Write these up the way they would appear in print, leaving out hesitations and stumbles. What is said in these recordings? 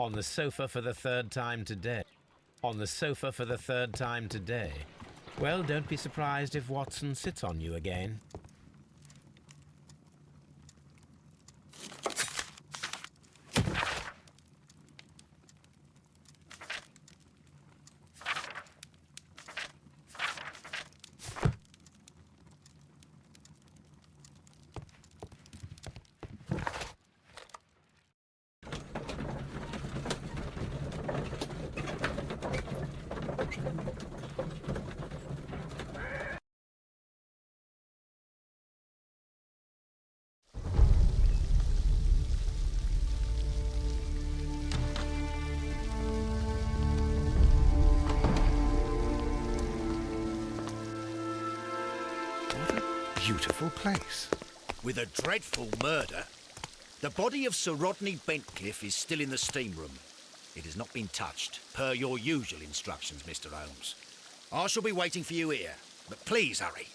On the sofa for the third time today. On the sofa for the third time today. Well, don't be surprised if Watson sits on you again. Beautiful place. With a dreadful murder. The body of Sir Rodney Bentcliffe is still in the steam room. It has not been touched, per your usual instructions, Mr. Holmes. I shall be waiting for you here, but please hurry.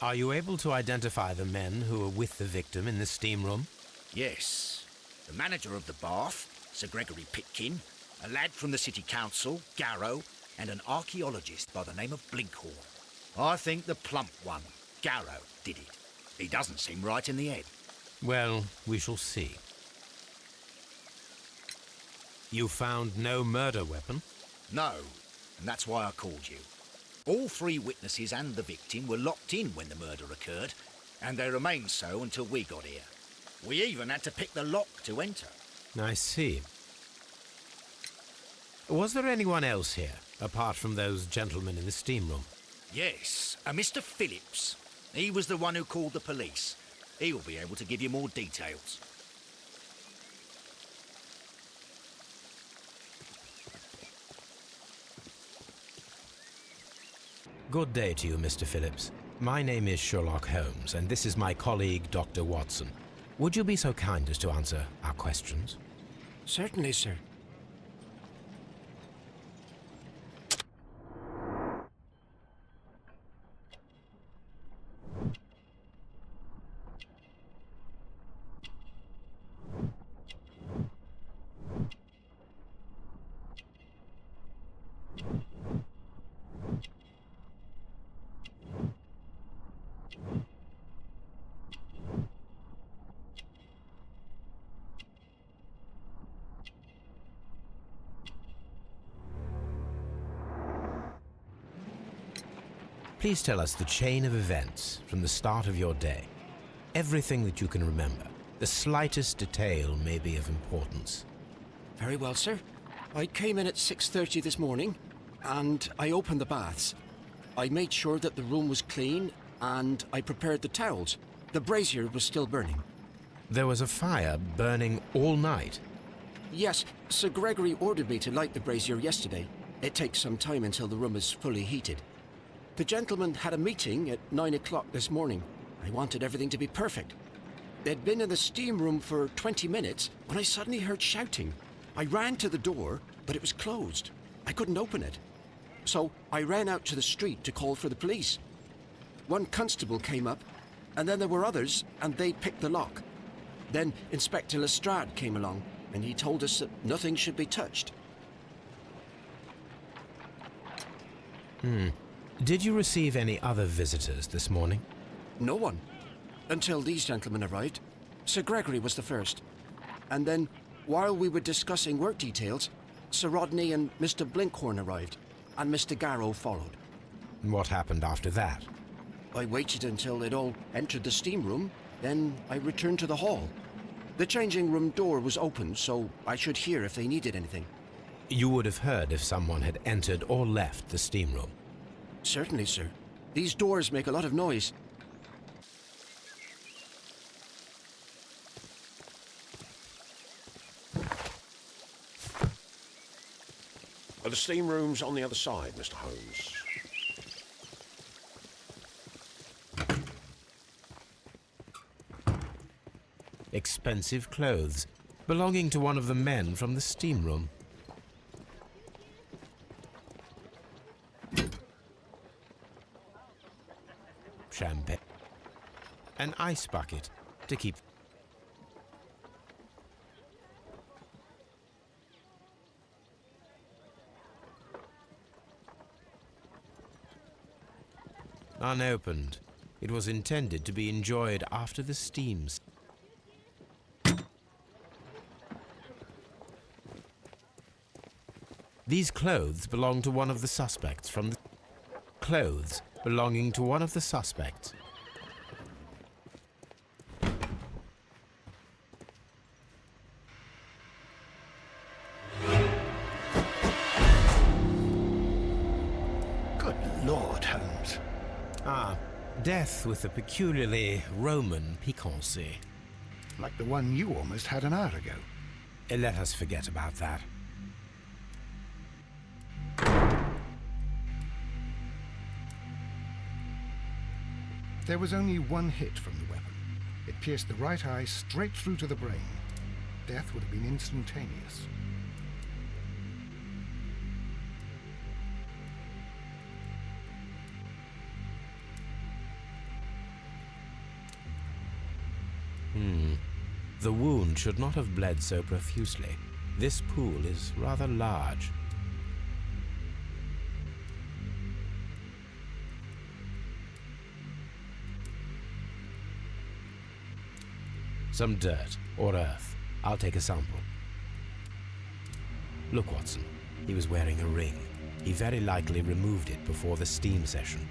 Are you able to identify the men who were with the victim in the steam room? Yes. The manager of the bath, Sir Gregory Pitkin, a lad from the City Council, Garrow, and an archaeologist by the name of Blinkhorn. I think the plump one, Garrow, did it. He doesn't seem right in the head. Well, we shall see. You found no murder weapon? No, and that's why I called you. All three witnesses and the victim were locked in when the murder occurred, and they remained so until we got here. We even had to pick the lock to enter. I see. Was there anyone else here, apart from those gentlemen in the steam room? Yes, a Mr. Phillips. He was the one who called the police. He'll be able to give you more details. Good day to you, Mr. Phillips. My name is Sherlock Holmes, and this is my colleague, Dr. Watson. Would you be so kind as to answer our questions? Certainly, sir. Please tell us the chain of events from the start of your day. Everything that you can remember. The slightest detail may be of importance. Very well, sir. I came in at 6:30 this morning, and I opened the baths. I made sure that the room was clean, and I prepared the towels. The brazier was still burning. There was a fire burning all night. Yes, Sir Gregory ordered me to light the brazier yesterday. It takes some time until the room is fully heated. The gentlemen had a meeting at 9 o'clock this morning. I wanted everything to be perfect. They'd been in the steam room for 20 minutes when I suddenly heard shouting. I ran to the door, but it was closed. I couldn't open it. So I ran out to the street to call for the police. One constable came up, and then there were others, and they picked the lock. Then Inspector Lestrade came along, and he told us that nothing should be touched. Did you receive any other visitors this morning? No one. Until these gentlemen arrived. Sir Gregory was the first. And then, while we were discussing work details, Sir Rodney and Mr. Blinkhorn arrived, and Mr. Garrow followed. What happened after that? I waited until they'd all entered the steam room, then I returned to the hall. The changing room door was open, so I should hear if they needed anything. You would have heard if someone had entered or left the steam room. Certainly, sir. These doors make a lot of noise. The steam room's on the other side, Mr. Holmes. Expensive clothes, belonging to one of the men from the steam room. Champagne. An ice bucket to keep... Unopened. It was intended to be enjoyed after the steams. These clothes belong to one of the suspects from the... Clothes belonging to one of the suspects. Good Lord, Holmes. Ah, death with a peculiarly Roman piquancy. Like the one you almost had an hour ago. Let us forget about that. There was only one hit from the weapon. It pierced the right eye straight through to the brain. Death would have been instantaneous. The wound should not have bled so profusely. This pool is rather large. Some dirt or earth. I'll take a sample. Look, Watson. He was wearing a ring. He very likely removed it before the steam session.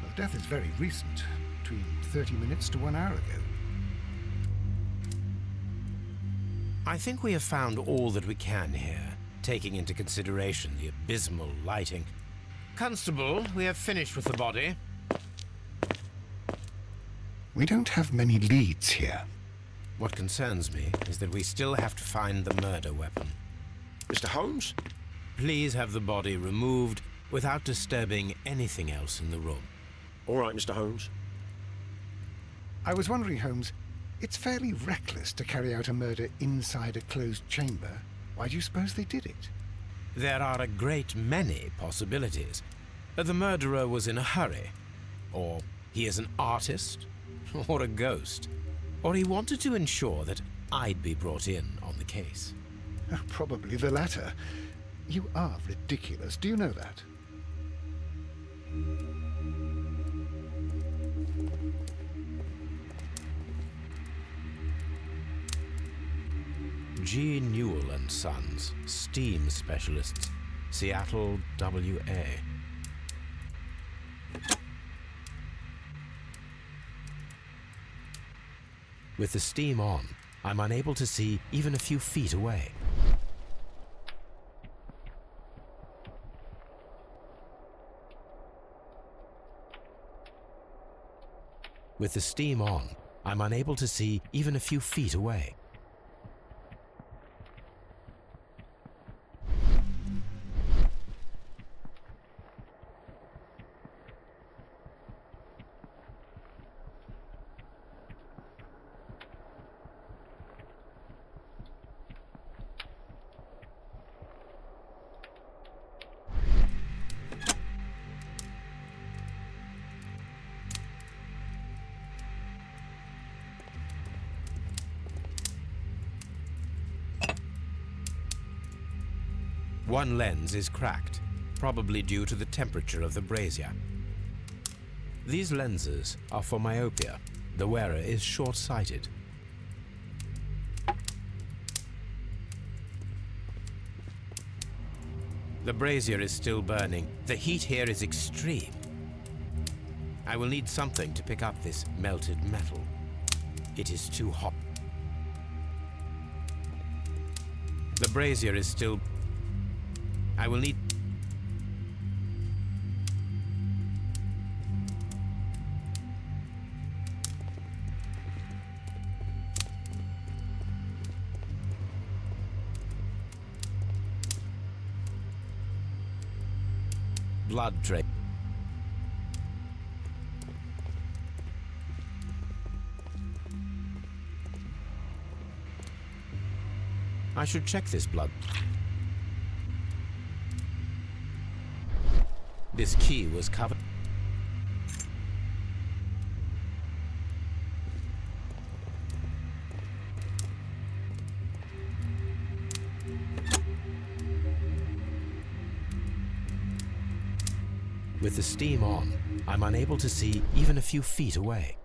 Well, death is very recent. Between 30 minutes to 1 hour ago. I think we have found all that we can here, taking into consideration the abysmal lighting. Constable, we have finished with the body. We don't have many leads here. What concerns me is that we still have to find the murder weapon. Mr. Holmes? Please have the body removed without disturbing anything else in the room. All right, Mr. Holmes. I was wondering, Holmes, it's fairly reckless to carry out a murder inside a closed chamber. Why do you suppose they did it? There are a great many possibilities. The murderer was in a hurry, or he is an artist, or a ghost, or he wanted to ensure that I'd be brought in on the case. Probably the latter. You are ridiculous. Do you know that? G. Newell and Sons, steam specialists, Seattle, WA. With the steam on, I'm unable to see even a few feet away. With the steam on, I'm unable to see even a few feet away. One lens is cracked, probably due to the temperature of the brazier. These lenses are for myopia. The wearer is short-sighted. The brazier is still burning. The heat here is extreme. I will need something to pick up this melted metal. It is too hot. The brazier is still... I will need... blood tray. I should check this blood. This key was covered. With the steam on, I'm unable to see even a few feet away.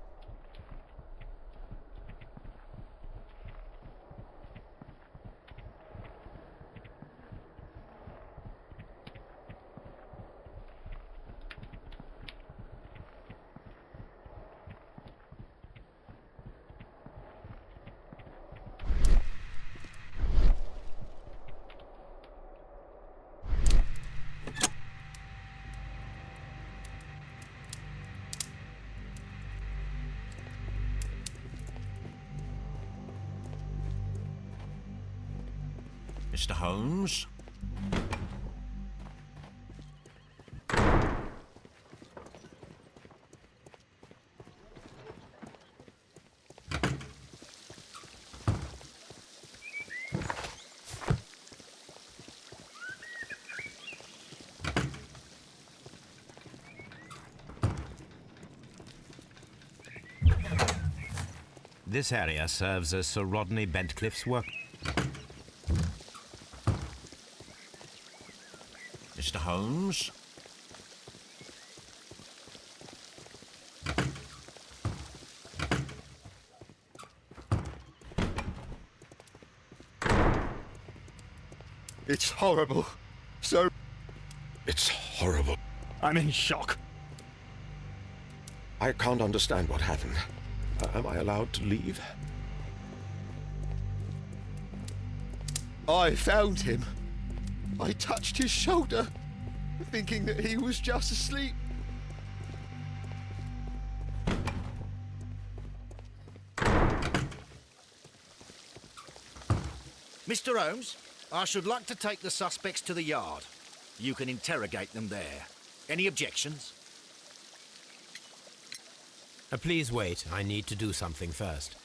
Mr. Holmes? This area serves as Sir Rodney Bentcliffe's work. Mr. Holmes? It's horrible. So... It's horrible. I'm in shock. I can't understand what happened. Am I allowed to leave? I found him. I touched his shoulder, thinking that he was just asleep. Mr. Holmes, I should like to take the suspects to the yard. You can interrogate them there. Any objections? Please wait. I need to do something first.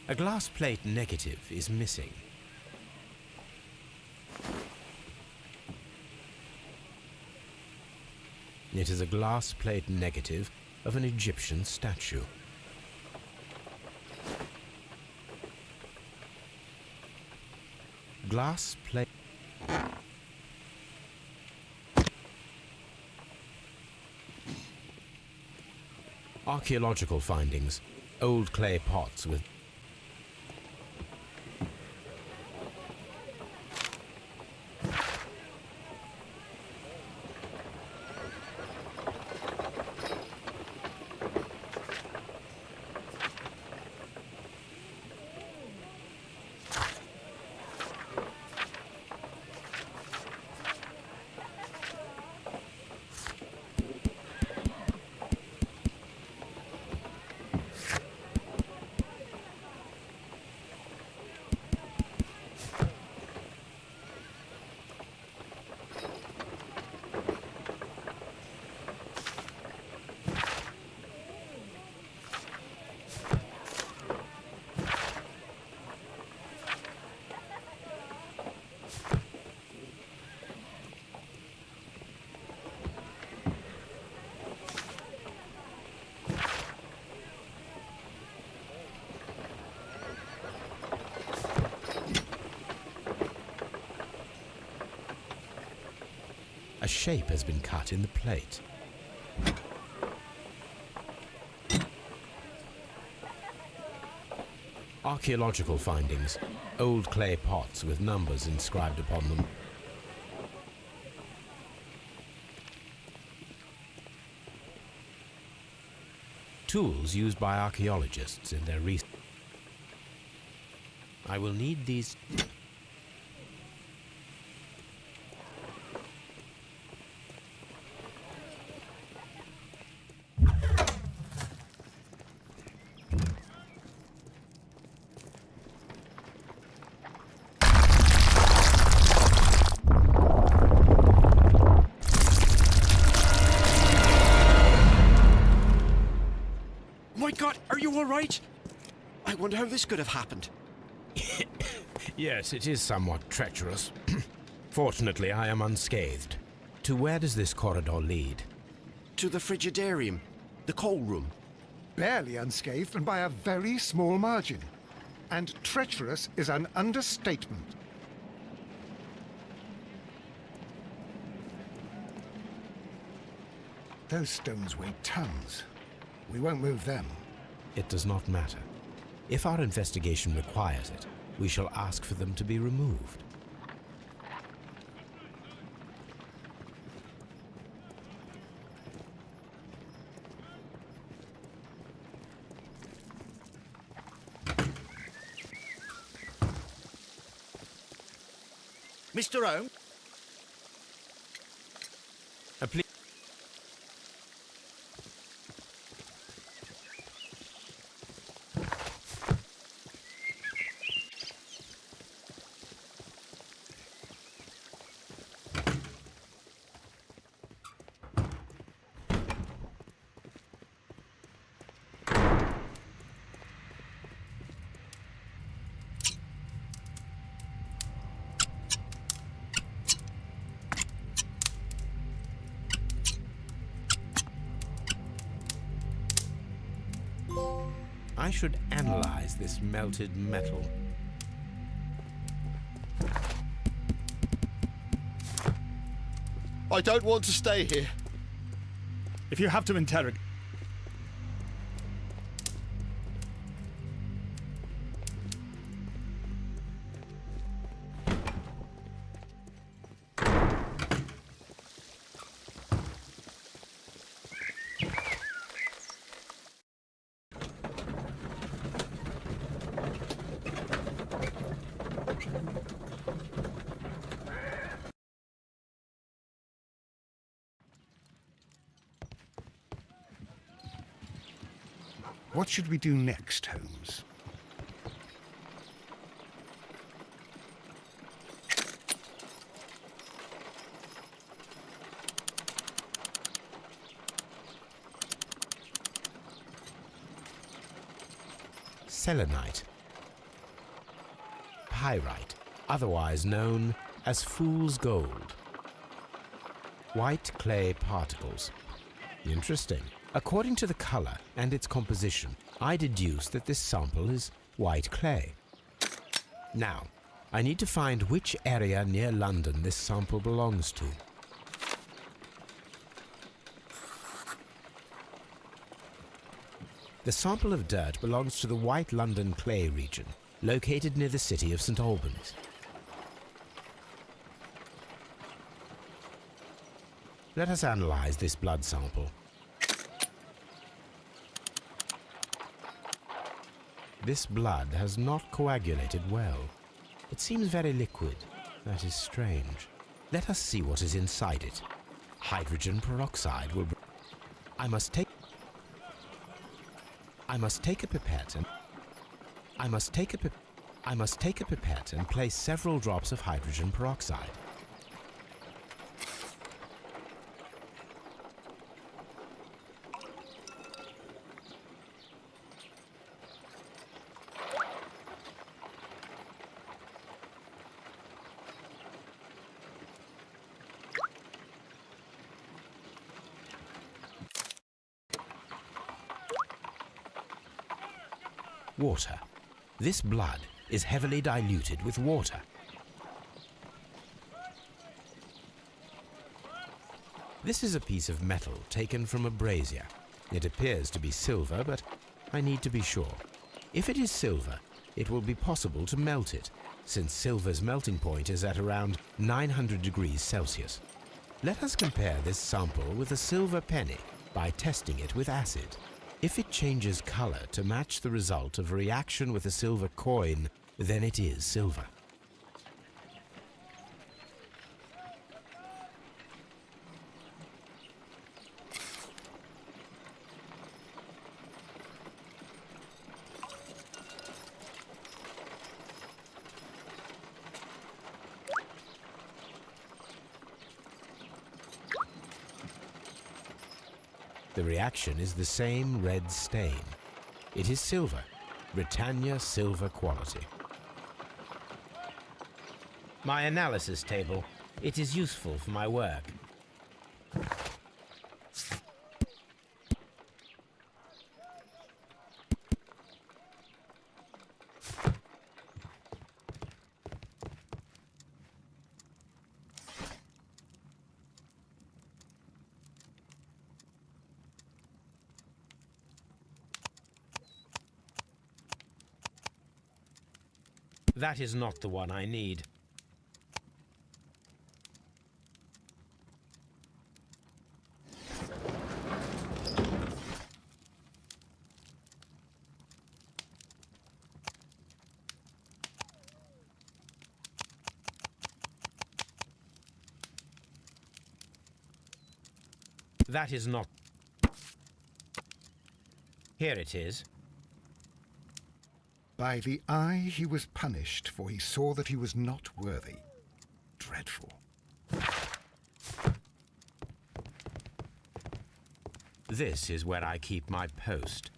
A glass plate negative is missing. It is a glass plate negative of an Egyptian statue. Glass plate. Archaeological findings. Old clay pots with a shape has been cut in the plate. Archaeological findings. Old clay pots with numbers inscribed upon them. Tools used by archaeologists in their research. I will need these. my God, are you all right? I wonder how this could have happened. Yes, it is somewhat treacherous. Fortunately, I am unscathed. To where does this corridor lead? To the frigidarium, the coal room. Barely unscathed and by a very small margin. And treacherous is an understatement. Those stones weigh tons. We won't move them. It does not matter. If our investigation requires it, we shall ask for them to be removed. Mr. Holmes? Please. I should analyze this melted metal. I don't want to stay here. If you have to interrogate... What should we do next, Holmes? Selenite. Pyrite, otherwise known as fool's gold. White clay particles. Interesting. According to the color and its composition, I deduce that this sample is white clay. Now, I need to find which area near London this sample belongs to. The sample of dirt belongs to the White London clay region, located near the city of St. Albans. Let us analyze this blood sample. This blood has not coagulated well. It seems very liquid. That is strange. Let us see what is inside it. Hydrogen peroxide will... I must take a pipette and place several drops of hydrogen peroxide. Water. This blood is heavily diluted with water. This is a piece of metal taken from a brazier. It appears to be silver, but I need to be sure. If it is silver, it will be possible to melt it, since silver's melting point is at around 900 degrees Celsius. Let us compare this sample with a silver penny by testing it with acid. If it changes color to match the result of a reaction with a silver coin, then it is silver. The reaction is the same red stain. It is silver, Britannia silver quality. My analysis table. It is useful for my work. That is not the one I need. That is not... Here it is. By the eye he was punished, for he saw that he was not worthy. Dreadful. This is where I keep my post.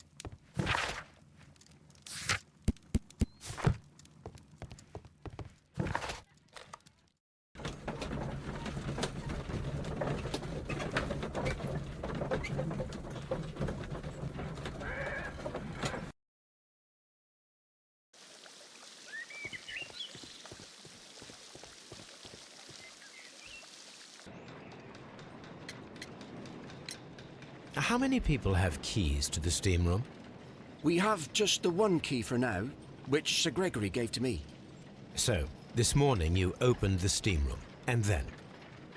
How many people have keys to the steam room? We have just the one key for now, which Sir Gregory gave to me. So, this morning you opened the steam room, and then?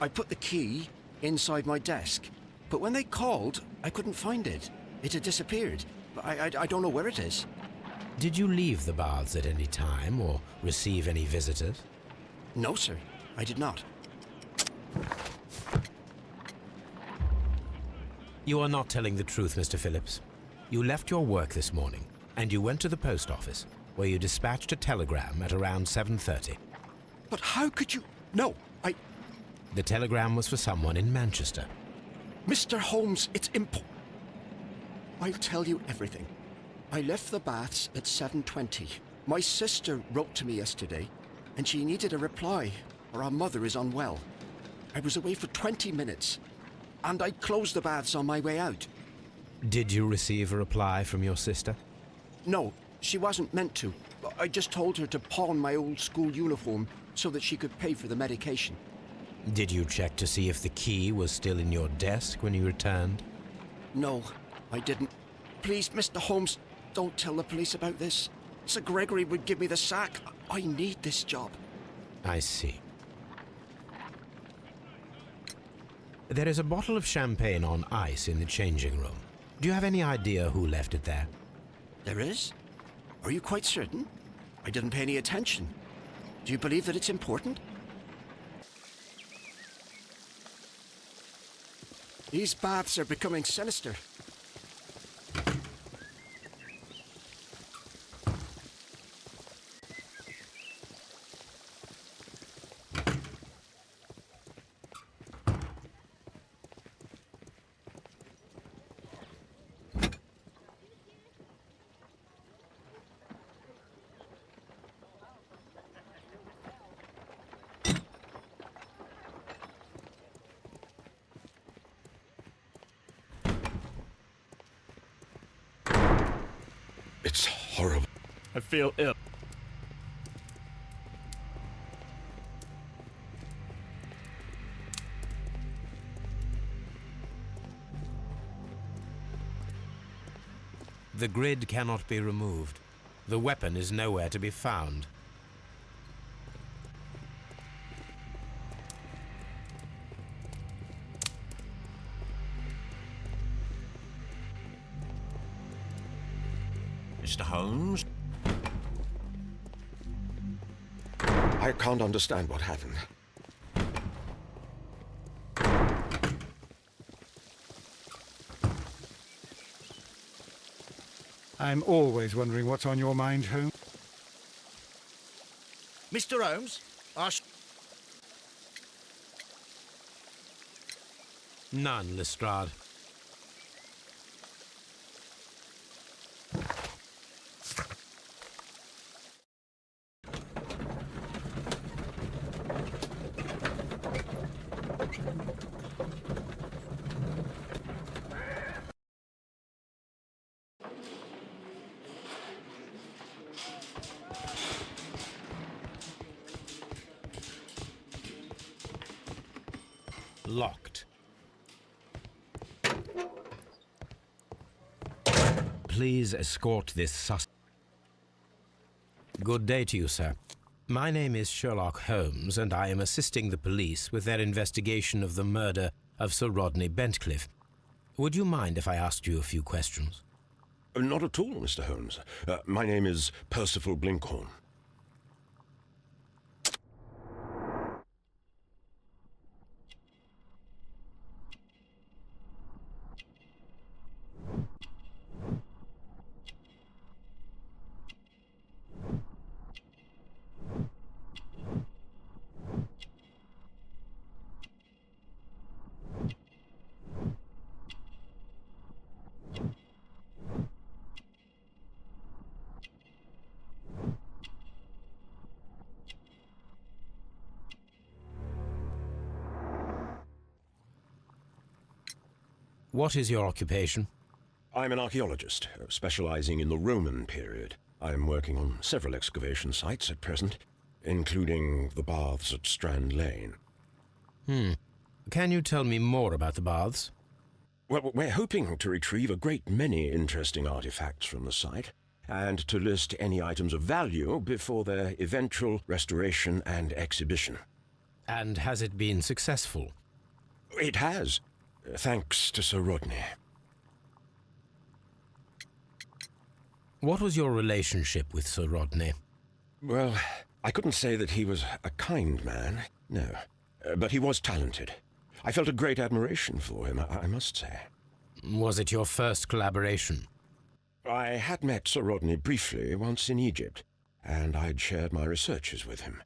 I put the key inside my desk, but when they called, I couldn't find it. It had disappeared. I don't know where it is. Did you leave the baths at any time, or receive any visitors? No, sir, I did not. You are not telling the truth, Mr. Phillips. You left your work this morning, and you went to the post office, where you dispatched a telegram at around 7:30. But how could you... No, The telegram was for someone in Manchester. Mr. Holmes, it's I'll tell you everything. I left the baths at 7:20. My sister wrote to me yesterday, and she needed a reply, or our mother is unwell. I was away for 20 minutes, and I closed the baths on my way out. Did you receive a reply from your sister? No, she wasn't meant to. I just told her to pawn my old school uniform so that she could pay for the medication. Did you check to see if the key was still in your desk when you returned? No, I didn't. Please, Mr. Holmes, don't tell the police about this. Sir Gregory would give me the sack. I need this job. I see. There is a bottle of champagne on ice in the changing room. Do you have any idea who left it there? There is? Are you quite certain? I didn't pay any attention. Do you believe that it's important? These baths are becoming sinister. It's horrible. I feel ill. The grid cannot be removed. The weapon is nowhere to be found. Mr. Holmes? I can't understand what happened. I'm always wondering what's on your mind, Holmes. Mr. Holmes, None, Lestrade. Locked. Please escort this suspect. Good day to you, sir. My name is Sherlock Holmes, and I am assisting the police with their investigation of the murder of Sir Rodney Bentcliffe. Would you mind if I asked you a few questions? Not at all, Mr. Holmes. My name is Percival Blinkhorn. What is your occupation? I'm an archaeologist, specializing in the Roman period. I'm working on several excavation sites at present, including the baths at Strand Lane. Can you tell me more about the baths? Well, we're hoping to retrieve a great many interesting artifacts from the site, and to list any items of value before their eventual restoration and exhibition. And has it been successful? It has, thanks to Sir Rodney. What was your relationship with Sir Rodney? Well, I couldn't say that he was a kind man, no. But he was talented. I felt a great admiration for him, I must say. Was it your first collaboration? I had met Sir Rodney briefly once in Egypt, and I'd shared my researches with him.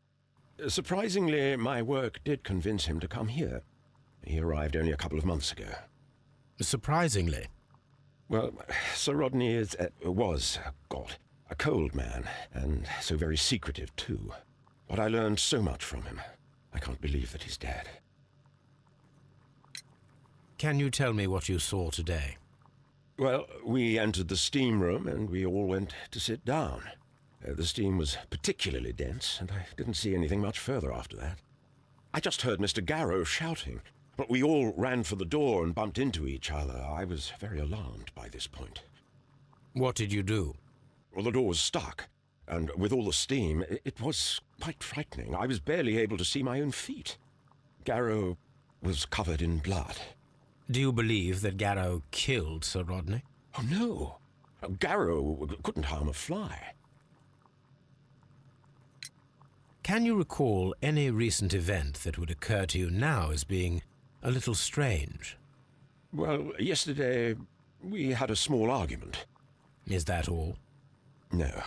Surprisingly, my work did convince him to come here. He arrived only a couple of months ago. Surprisingly? Well, Sir Rodney was a cold man, and so very secretive too. But I learned so much from him. I can't believe that he's dead. Can you tell me what you saw today? Well, we entered the steam room and we all went to sit down. The steam was particularly dense, and I didn't see anything much further after that. I just heard Mr. Garrow shouting, but we all ran for the door and bumped into each other. I was very alarmed by this point. What did you do? Well, the door was stuck, and with all the steam, it was quite frightening. I was barely able to see my own feet. Garrow was covered in blood. Do you believe that Garrow killed Sir Rodney? Oh, no. Garrow couldn't harm a fly. Can you recall any recent event that would occur to you now as being a little strange? Well, yesterday we had a small argument. Is that all? No.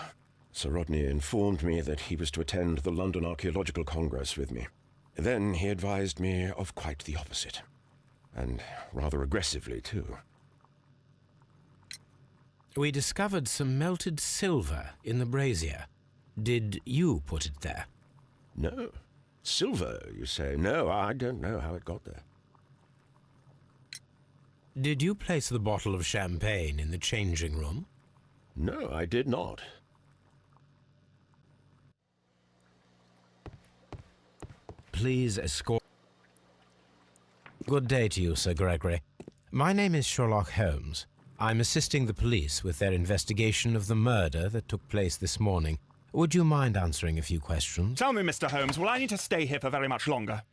Sir Rodney informed me that he was to attend the London Archaeological Congress with me. Then he advised me of quite the opposite. And rather aggressively, too. We discovered some melted silver in the brazier. Did you put it there? No. Silver, you say? No, I don't know how it got there. Did you place the bottle of champagne in the changing room? No, I did not. Please escort... Good day to you, Sir Gregory. My name is Sherlock Holmes. I'm assisting the police with their investigation of the murder that took place this morning. Would you mind answering a few questions? Tell me, Mr. Holmes, will I need to stay here for very much longer?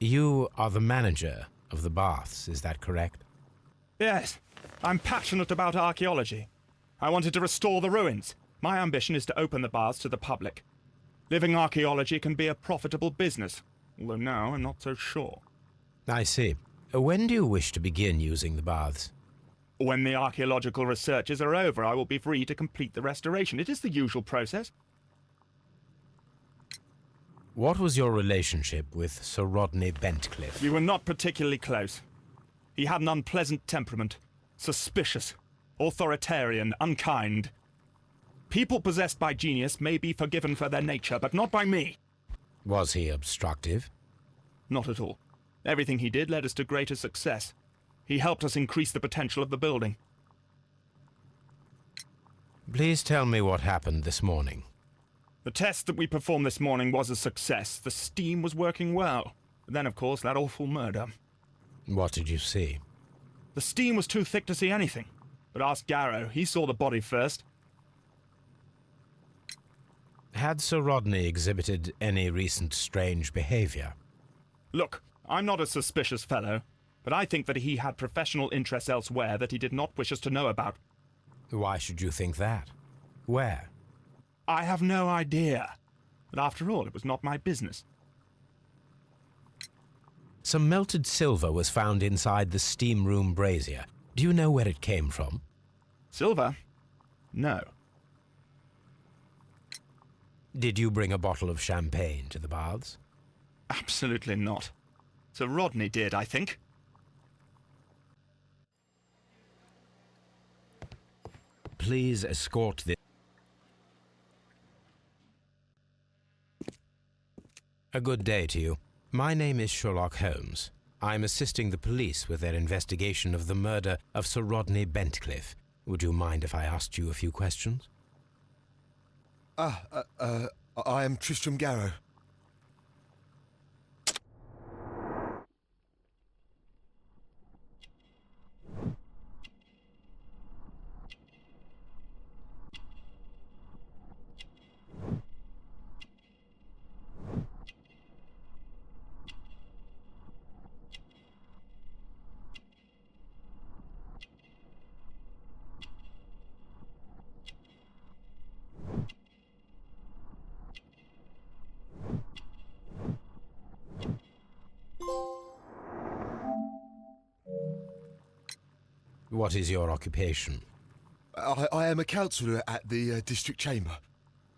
You are the manager of the baths, is that correct? Yes, I'm passionate about archaeology. I wanted to restore the ruins. My ambition is to open the baths to the public. Living archaeology can be a profitable business, although now I'm not so sure. I see. When do you wish to begin using the baths? When the archaeological researches are over, I will be free to complete the restoration. It is the usual process. What was your relationship with Sir Rodney Bentcliffe? We were not particularly close. He had an unpleasant temperament, suspicious, authoritarian, unkind. People possessed by genius may be forgiven for their nature, but not by me. Was he obstructive? Not at all. Everything he did led us to greater success. He helped us increase the potential of the building. Please tell me what happened this morning. The test that we performed this morning was a success. The steam was working well. But then, of course, that awful murder. What did you see? The steam was too thick to see anything. But ask Garrow. He saw the body first. Had Sir Rodney exhibited any recent strange behavior? Look, I'm not a suspicious fellow, but I think that he had professional interests elsewhere that he did not wish us to know about. Why should you think that? Where? I have no idea. But after all, it was not my business. Some melted silver was found inside the steam room brazier. Do you know where it came from? Silver? No. Did you bring a bottle of champagne to the baths? Absolutely not. Sir Rodney did, I think. Please escort this. A good day to you. My name is Sherlock Holmes. I'm assisting the police with their investigation of the murder of Sir Rodney Bentcliffe. Would you mind if I asked you a few questions? I am Tristram Garrow. What is your occupation? I am a councillor at the district chamber.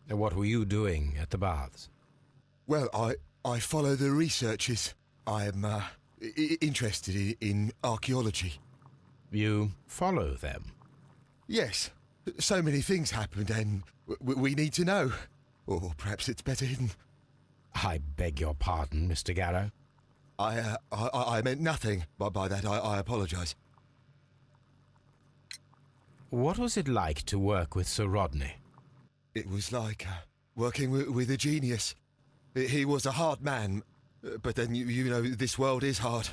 And what were you doing at the baths? Well, I follow the researches. I am interested in archaeology. You follow them? Yes. So many things happened and we need to know. Or perhaps it's better hidden. I beg your pardon, Mr. Garrow. I meant nothing by that. I apologise. What was it like to work with Sir Rodney? It was like working with a genius. He was a hard man, but then you know this world is hard.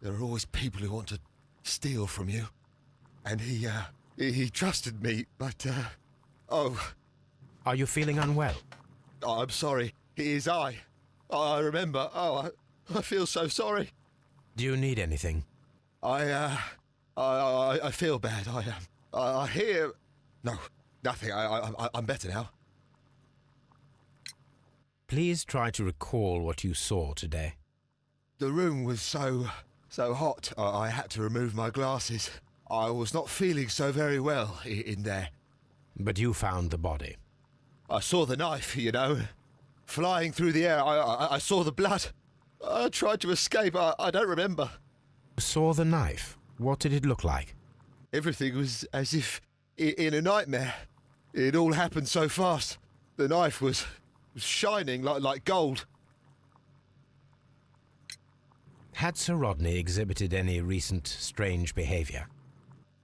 There are always people who want to steal from you. And he trusted me, but oh. Are you feeling unwell? I'm sorry. It is I remember. Oh, I feel so sorry. Do you need anything? I feel bad. I hear... No, nothing. I'm better now. Please try to recall what you saw today. The room was so hot, I had to remove my glasses. I was not feeling so very well in there. But you found the body. I saw the knife, you know, flying through the air. I saw the blood. I tried to escape. I don't remember. You saw the knife? What did it look like? Everything was as if in a nightmare. It all happened so fast. The knife was shining like gold. Had Sir Rodney exhibited any recent strange behaviour?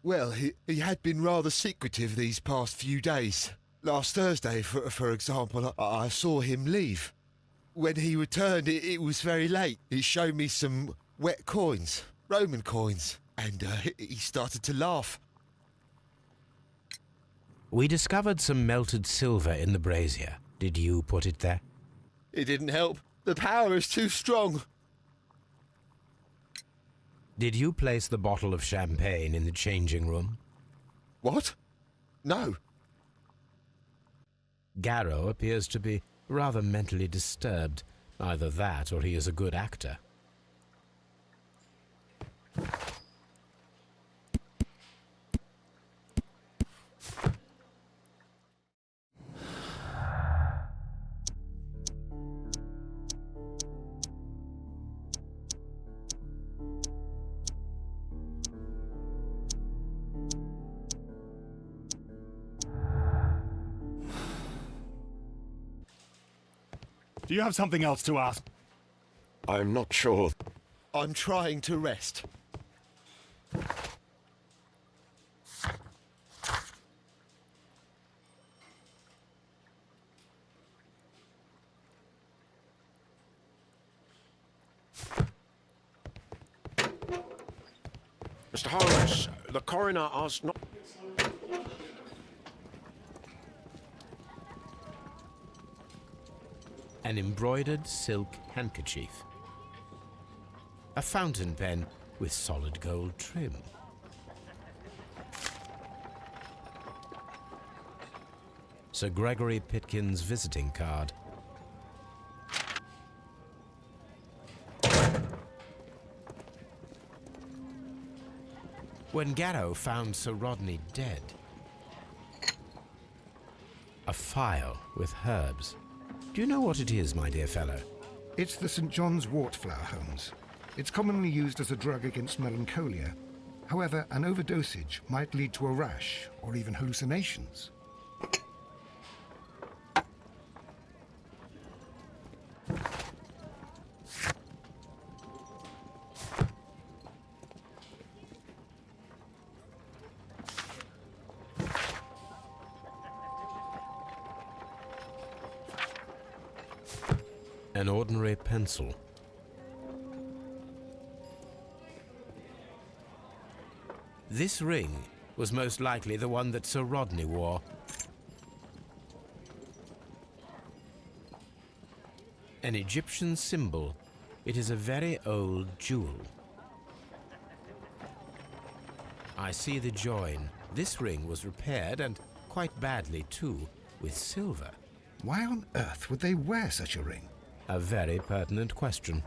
Well, he had been rather secretive these past few days. Last Thursday, for example, I saw him leave. When he returned, it was very late. He showed me some wet coins, Roman coins, and he started to laugh. We discovered some melted silver in the brazier. Did you put it there? It didn't help. The power is too strong. Did you place the bottle of champagne in the changing room? What? No. Garrow appears to be rather mentally disturbed. Either that or he is a good actor. Do you have something else to ask? I'm not sure. I'm trying to rest. Mr. Holmes, the coroner asked not... An embroidered silk handkerchief. A fountain pen with solid gold trim. Sir Gregory Pitkin's visiting card. When Garrow found Sir Rodney dead, a phial with herbs. Do you know what it is, my dear fellow? It's the St. John's wort flower, Holmes. It's commonly used as a drug against melancholia. However, an overdosage might lead to a rash or even hallucinations. An ordinary pencil. This ring was most likely the one that Sir Rodney wore. An Egyptian symbol. It is a very old jewel. I see the join. This ring was repaired, and quite badly too, with silver. Why on earth would they wear such a ring? A very pertinent question.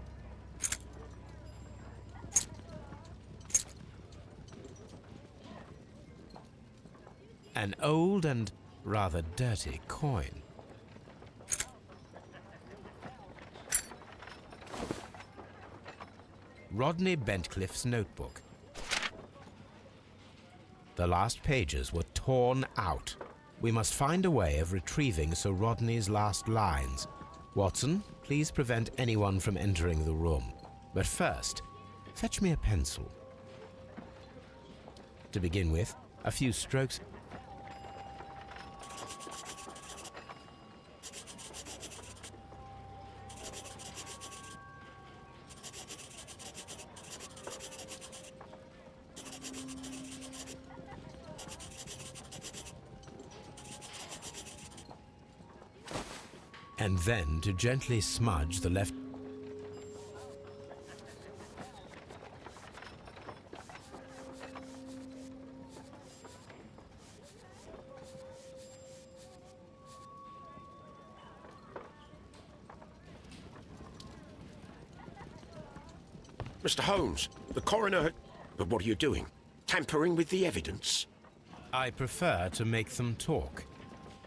An old and rather dirty coin. Rodney Bentcliffe's notebook. The last pages were torn out. We must find a way of retrieving Sir Rodney's last lines. Watson, please prevent anyone from entering the room. But first, fetch me a pencil. To begin with, a few strokes. And then to gently smudge the left. Mr. Holmes, the coroner had... But what are you doing? Tampering with the evidence? I prefer to make them talk.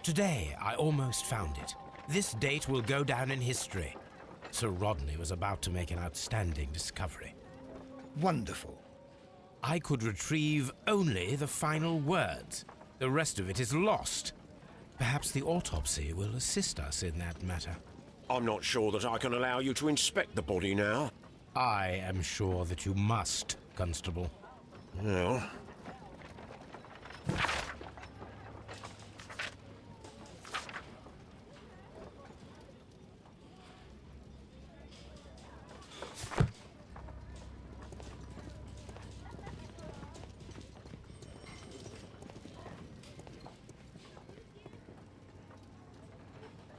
Today, I almost found it. This date will go down in history. Sir Rodney was about to make an outstanding discovery. Wonderful. I could retrieve only the final words. The rest of it is lost. Perhaps the autopsy will assist us in that matter. I'm not sure that I can allow you to inspect the body now. I am sure that you must, Constable. Well...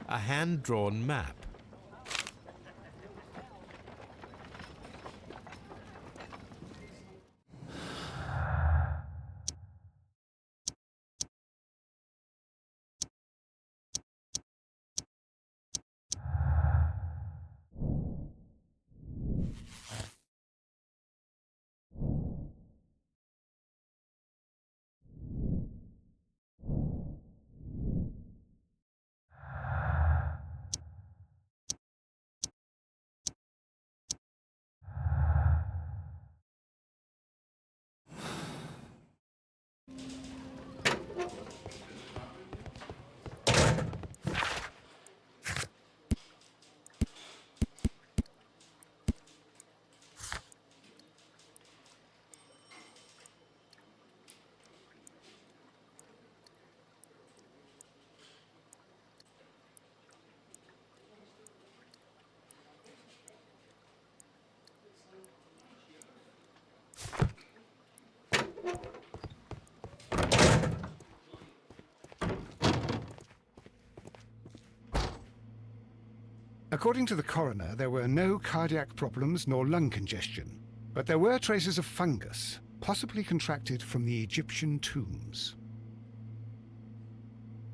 A hand-drawn map. According to the coroner, there were no cardiac problems nor lung congestion, but there were traces of fungus, possibly contracted from the Egyptian tombs.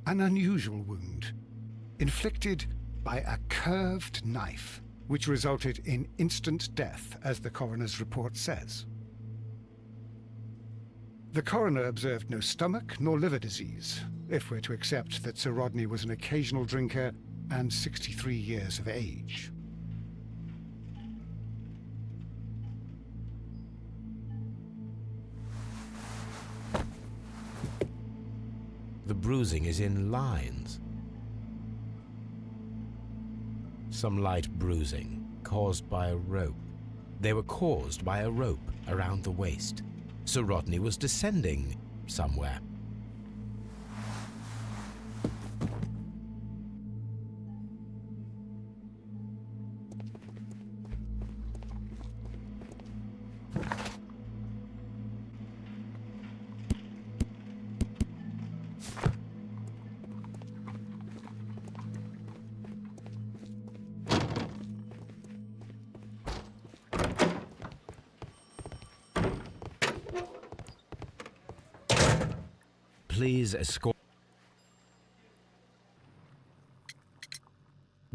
An unusual wound, inflicted by a curved knife, which resulted in instant death, as the coroner's report says. The coroner observed no stomach nor liver disease, if we're to accept that Sir Rodney was an occasional drinker and 63 years of age. The bruising is in lines. Some light bruising, caused by a rope. They were caused by a rope around the waist. Sir Rodney was descending somewhere. Please escort.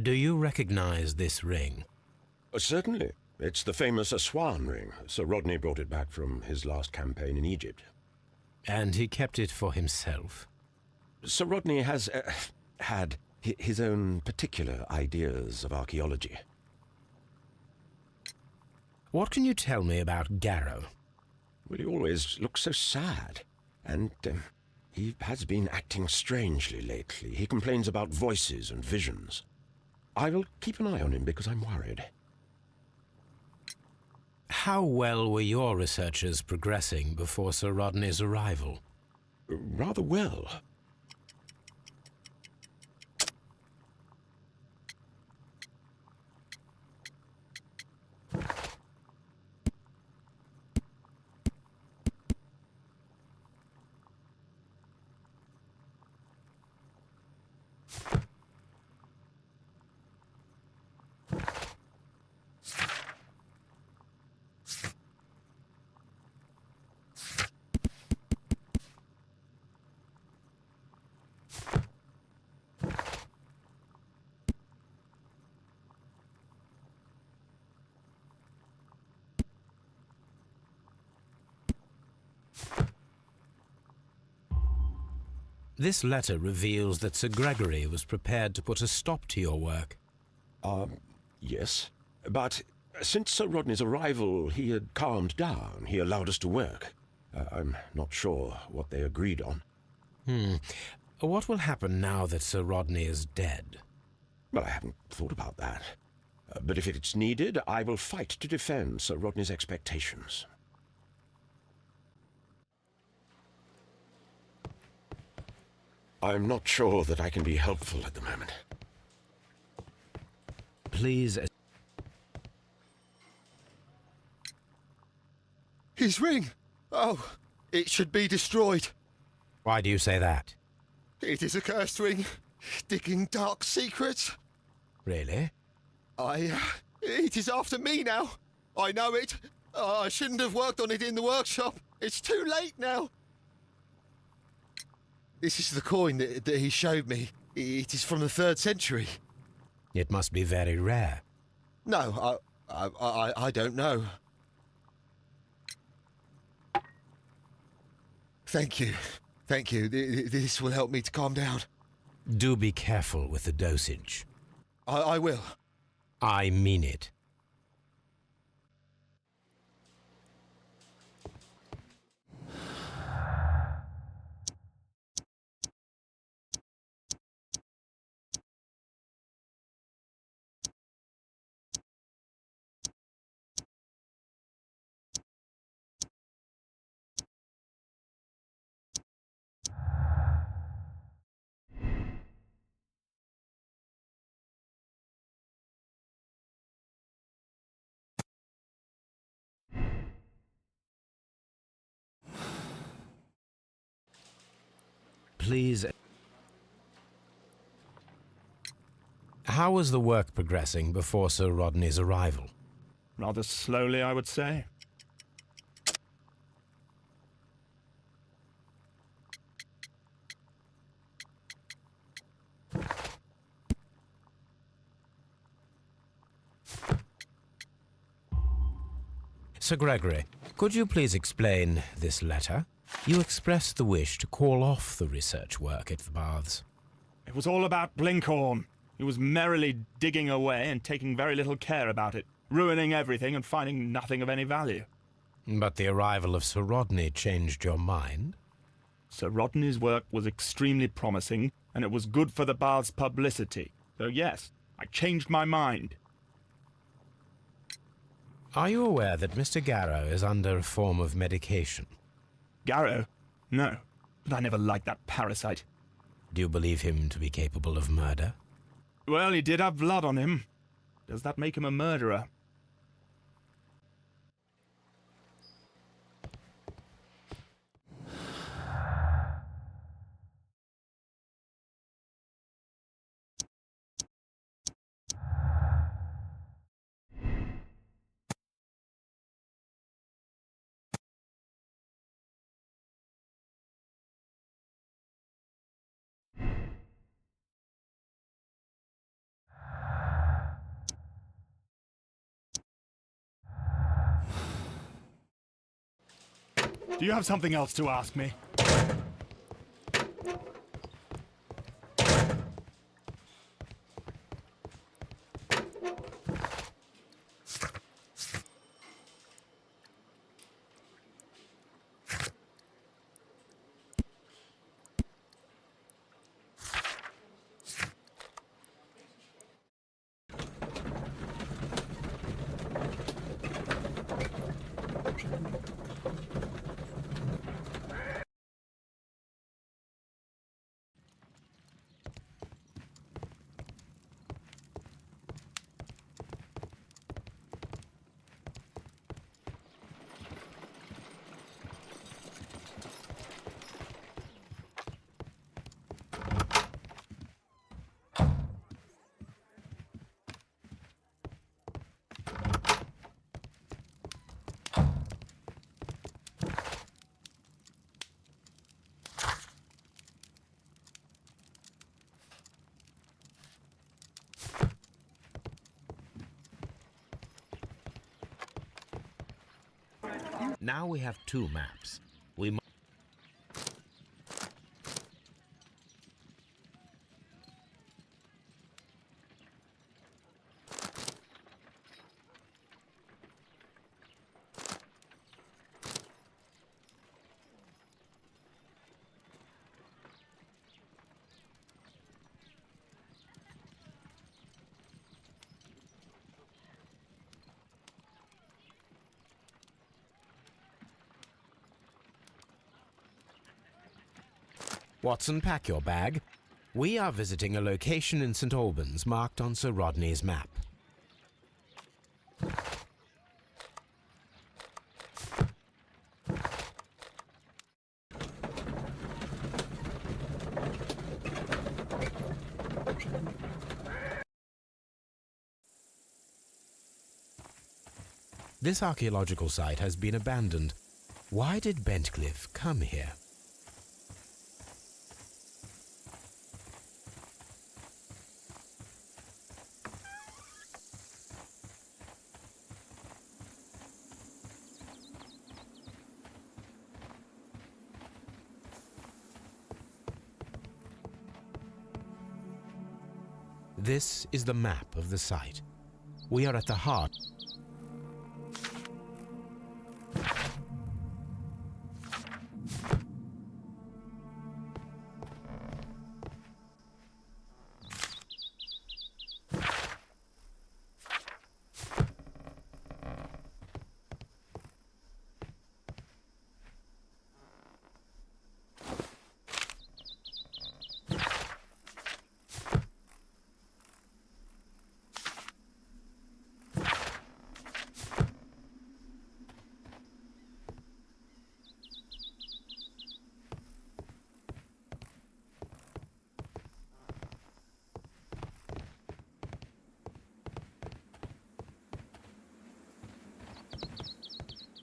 Do you recognize this ring? Certainly. It's the famous Aswan ring. Sir Rodney brought it back from his last campaign in Egypt. And he kept it for himself? Sir Rodney has had his own particular ideas of archaeology. What can you tell me about Garrow? Well, he always looks so sad. And he has been acting strangely lately. He complains about voices and visions. I will keep an eye on him because I'm worried. How well were your researchers progressing before Sir Rodney's arrival? Rather well. This letter reveals that Sir Gregory was prepared to put a stop to your work. Yes. But since Sir Rodney's arrival, he had calmed down. He allowed us to work. I'm not sure what they agreed on. What will happen now that Sir Rodney is dead? Well, I haven't thought about that. But if it's needed, I will fight to defend Sir Rodney's expectations. I'm not sure that I can be helpful at the moment. Please. His ring! Oh, it should be destroyed. Why do you say that? It is a cursed ring, digging dark secrets. Really? It is after me now. I know it. I shouldn't have worked on it in the workshop. It's too late now. This is the coin that he showed me. It is from the 3rd century. It must be very rare. No, I don't know. Thank you. Thank you. This will help me to calm down. Do be careful with the dosage. I will. I mean it. Please. How was the work progressing before Sir Rodney's arrival? Rather slowly, I would say. Sir Gregory, could you please explain this letter? You expressed the wish to call off the research work at the baths. It was all about Blinkhorn. He was merrily digging away and taking very little care about it, ruining everything and finding nothing of any value. But the arrival of Sir Rodney changed your mind? Sir Rodney's work was extremely promising, and it was good for the bath's publicity. So yes, I changed my mind. Are you aware that Mr. Garrow is under a form of medication? Garrow? No, but I never liked that parasite. Do you believe him to be capable of murder? Well, he did have blood on him. Does that make him a murderer? Do you have something else to ask me? Now we have two maps. Watson, pack your bag. We are visiting a location in St. Albans marked on Sir Rodney's map. This archaeological site has been abandoned. Why did Bentcliffe come here? This is the map of the site. We are at the heart.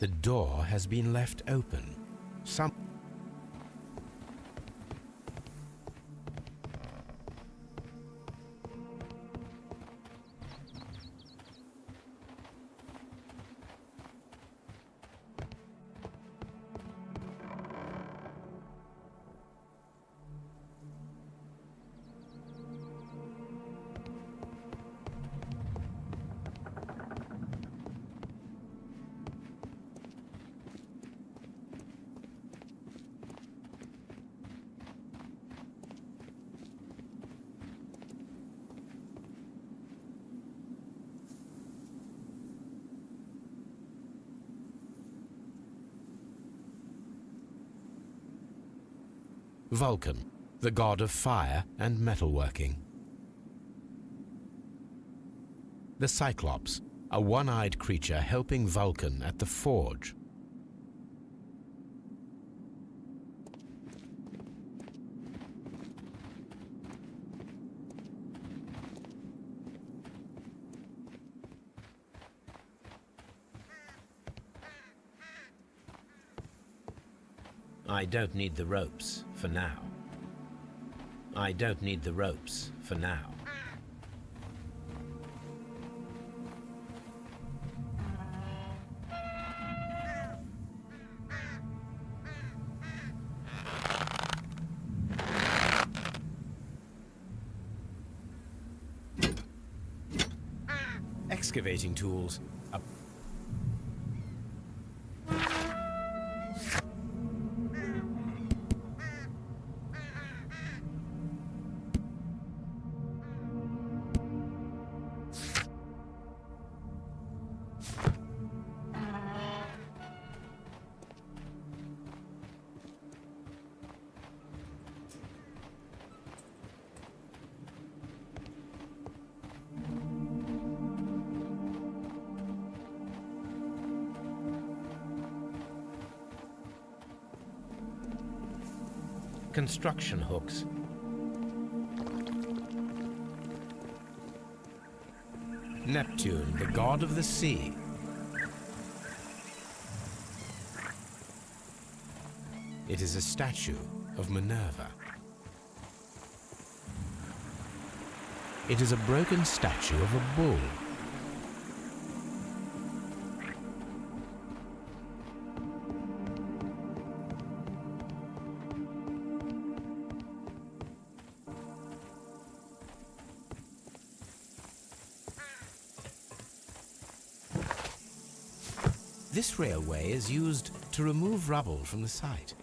The door has been left open. Vulcan, the god of fire and metalworking. The Cyclops, a one-eyed creature helping Vulcan at the forge. I don't need the ropes for now. I don't need the ropes for now. Excavating tools. Construction hooks. Neptune, the god of the sea. It is a statue of Minerva. It is a broken statue of a bull. This railway is used to remove rubble from the site.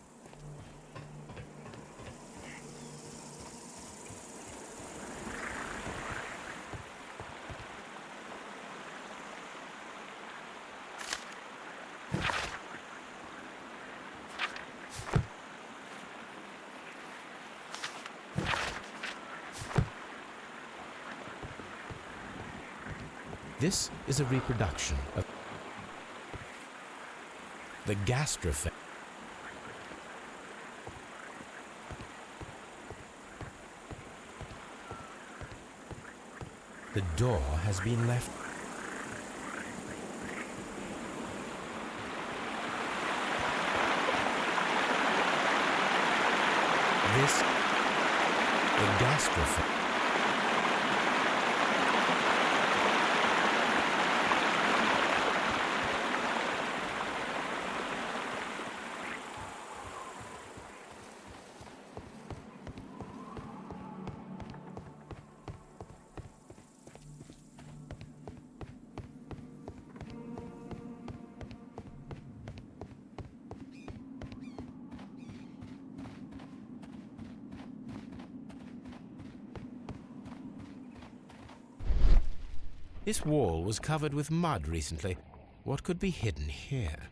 This is a reproduction of the gastrophe. The door has been left. This, the gastrophe. This wall was covered with mud recently. What could be hidden here?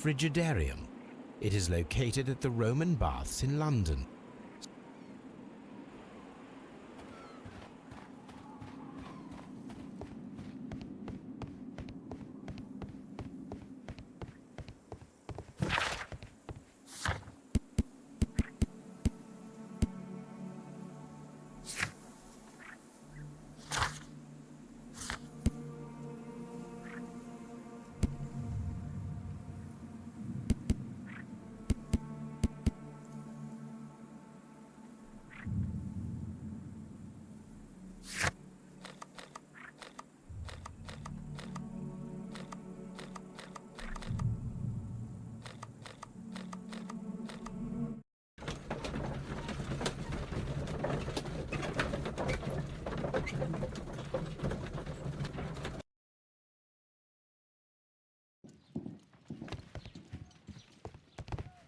frigidarium. It is located at the Roman Baths in London.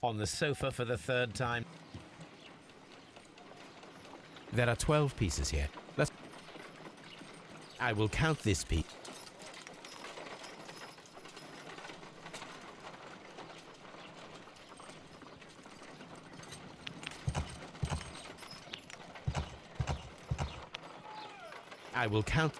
On the sofa for the third time. There are 12 pieces here. I will count this piece. I will count.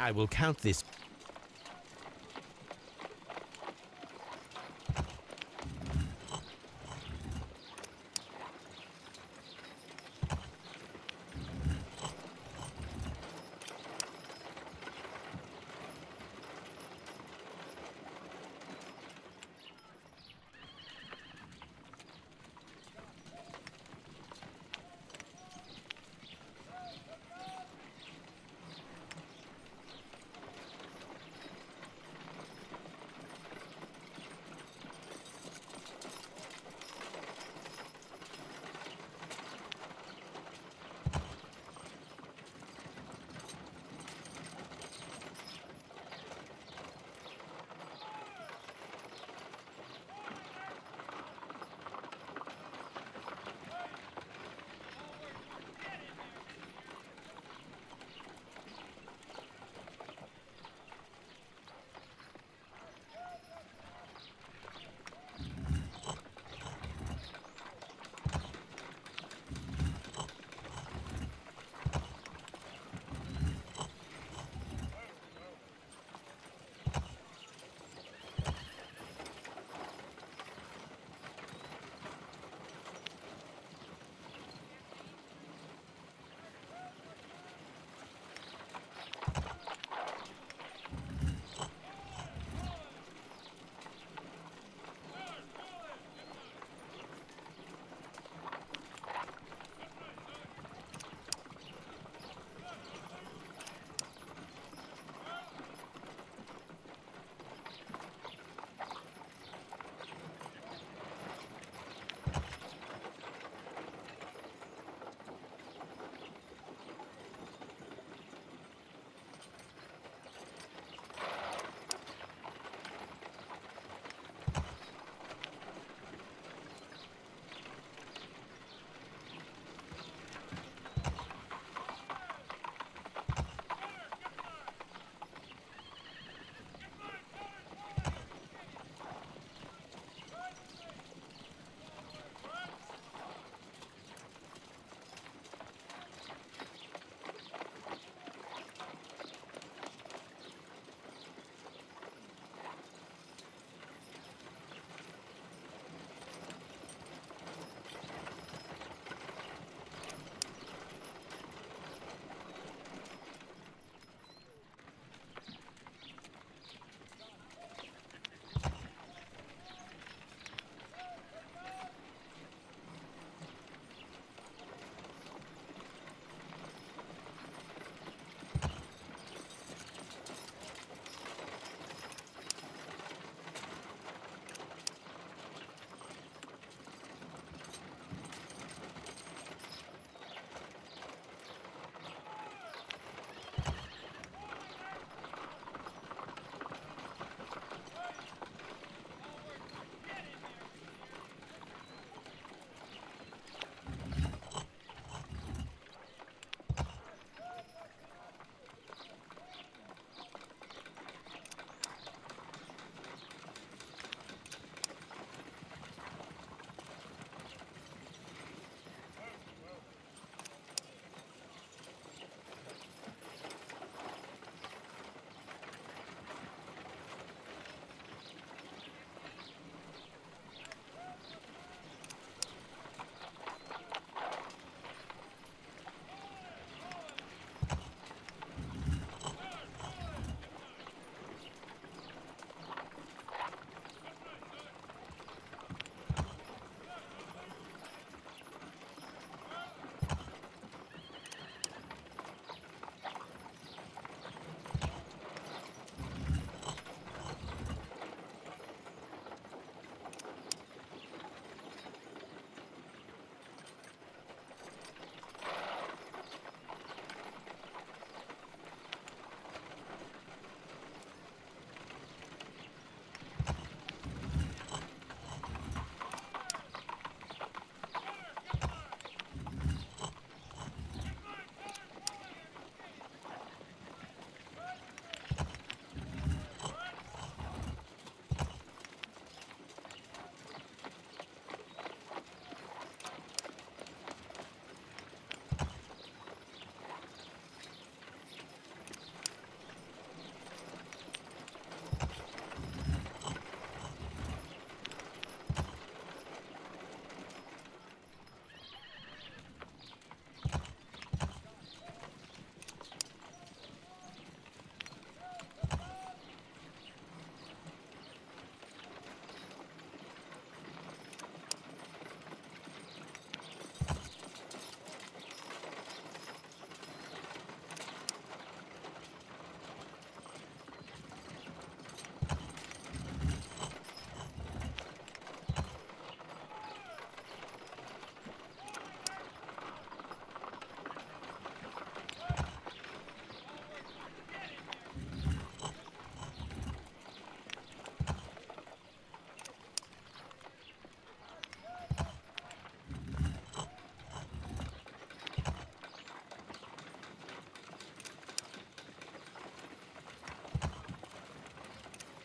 I will count this.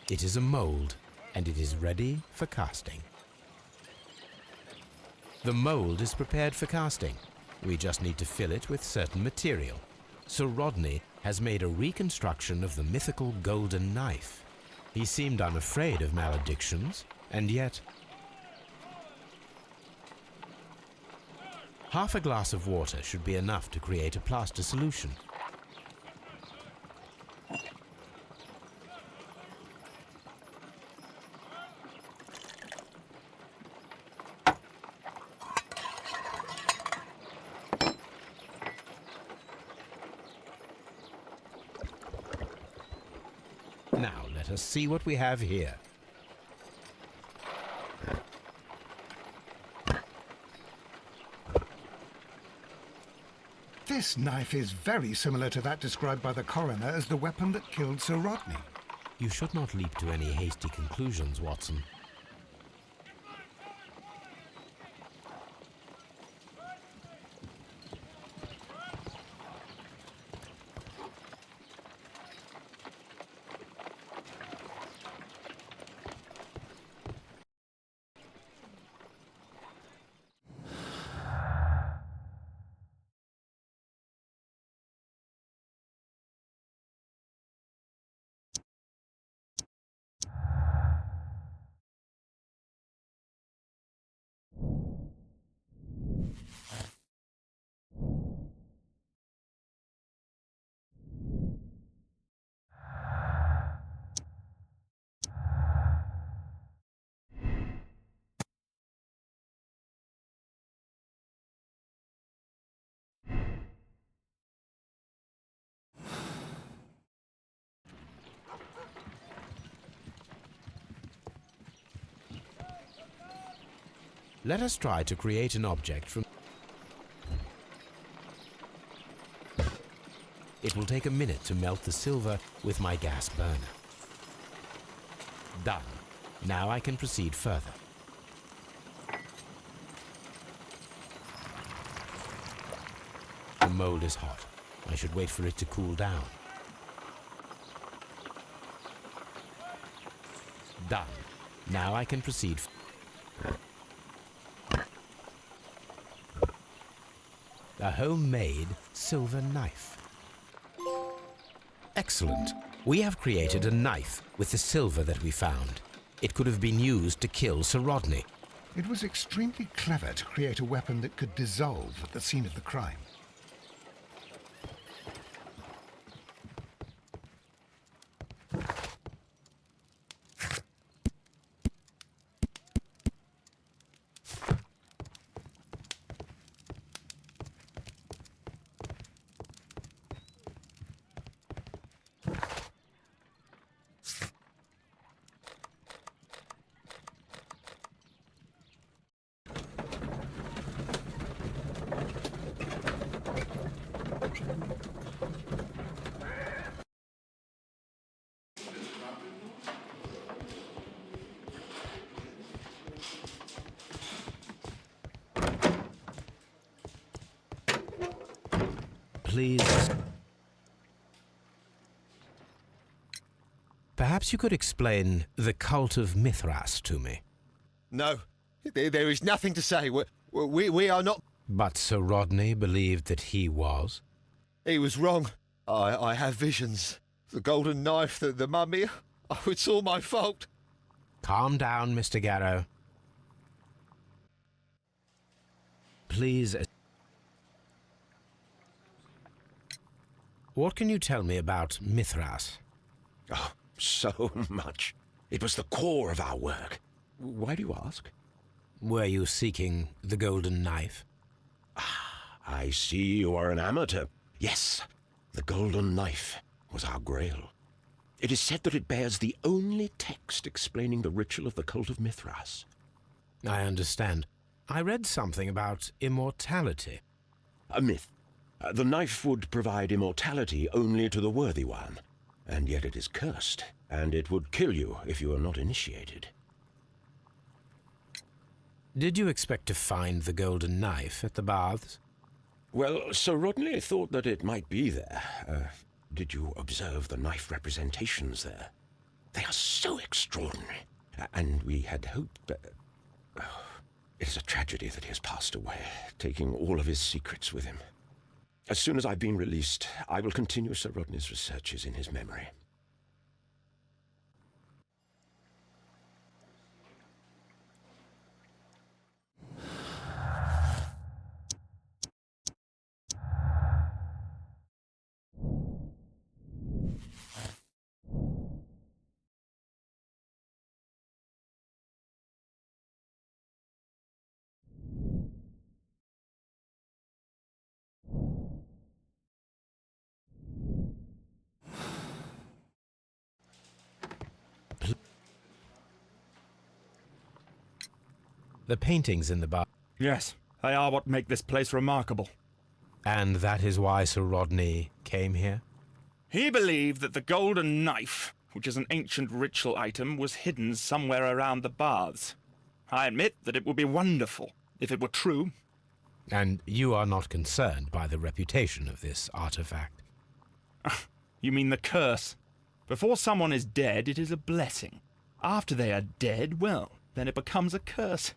It is a mold, and it is ready for casting. The mold is prepared for casting. We just need to fill it with certain material. Sir Rodney has made a reconstruction of the mythical golden knife. He seemed unafraid of maledictions, and yet... Half a glass of water should be enough to create a plaster solution. Now let us see what we have here. This knife is very similar to that described by the coroner as the weapon that killed Sir Rodney. You should not leap to any hasty conclusions, Watson. Let us try to create an object from... It will take a minute to melt the silver with my gas burner. Done. Now I can proceed further. The mold is hot. I should wait for it to cool down. Done. Now I can proceed. A homemade silver knife. Excellent. We have created a knife with the silver that we found. It could have been used to kill Sir Rodney. It was extremely clever to create a weapon that could dissolve at the scene of the crime. Please. Perhaps you could explain the cult of Mithras to me. No, there is nothing to say. We are not... But Sir Rodney believed that he was. He was wrong. I have visions. The golden knife, the mummy. Oh, it's all my fault. Calm down, Mr. Garrow. Please. What can you tell me about Mithras? Oh, so much. It was the core of our work. Why do you ask? Were you seeking the golden knife? I see you are an amateur. Yes, the golden knife was our grail. It is said that it bears the only text explaining the ritual of the cult of Mithras. I understand. I read something about immortality. A myth. The knife would provide immortality only to the worthy one, and yet it is cursed, and it would kill you if you are not initiated. Did you expect to find the golden knife at the baths? Well, Sir Rodney thought that it might be there. Did you observe the knife representations there? They are so extraordinary. And we had hoped... it is a tragedy that he has passed away, taking all of his secrets with him. As soon as I've been released, I will continue Sir Rodney's researches in his memory. The paintings in the bar. Yes, they are what make this place remarkable. And that is why Sir Rodney came here? He believed that the golden knife, which is an ancient ritual item, was hidden somewhere around the baths. I admit that it would be wonderful if it were true. And you are not concerned by the reputation of this artifact? You mean the curse? Before someone is dead, it is a blessing. After they are dead, well, then it becomes a curse.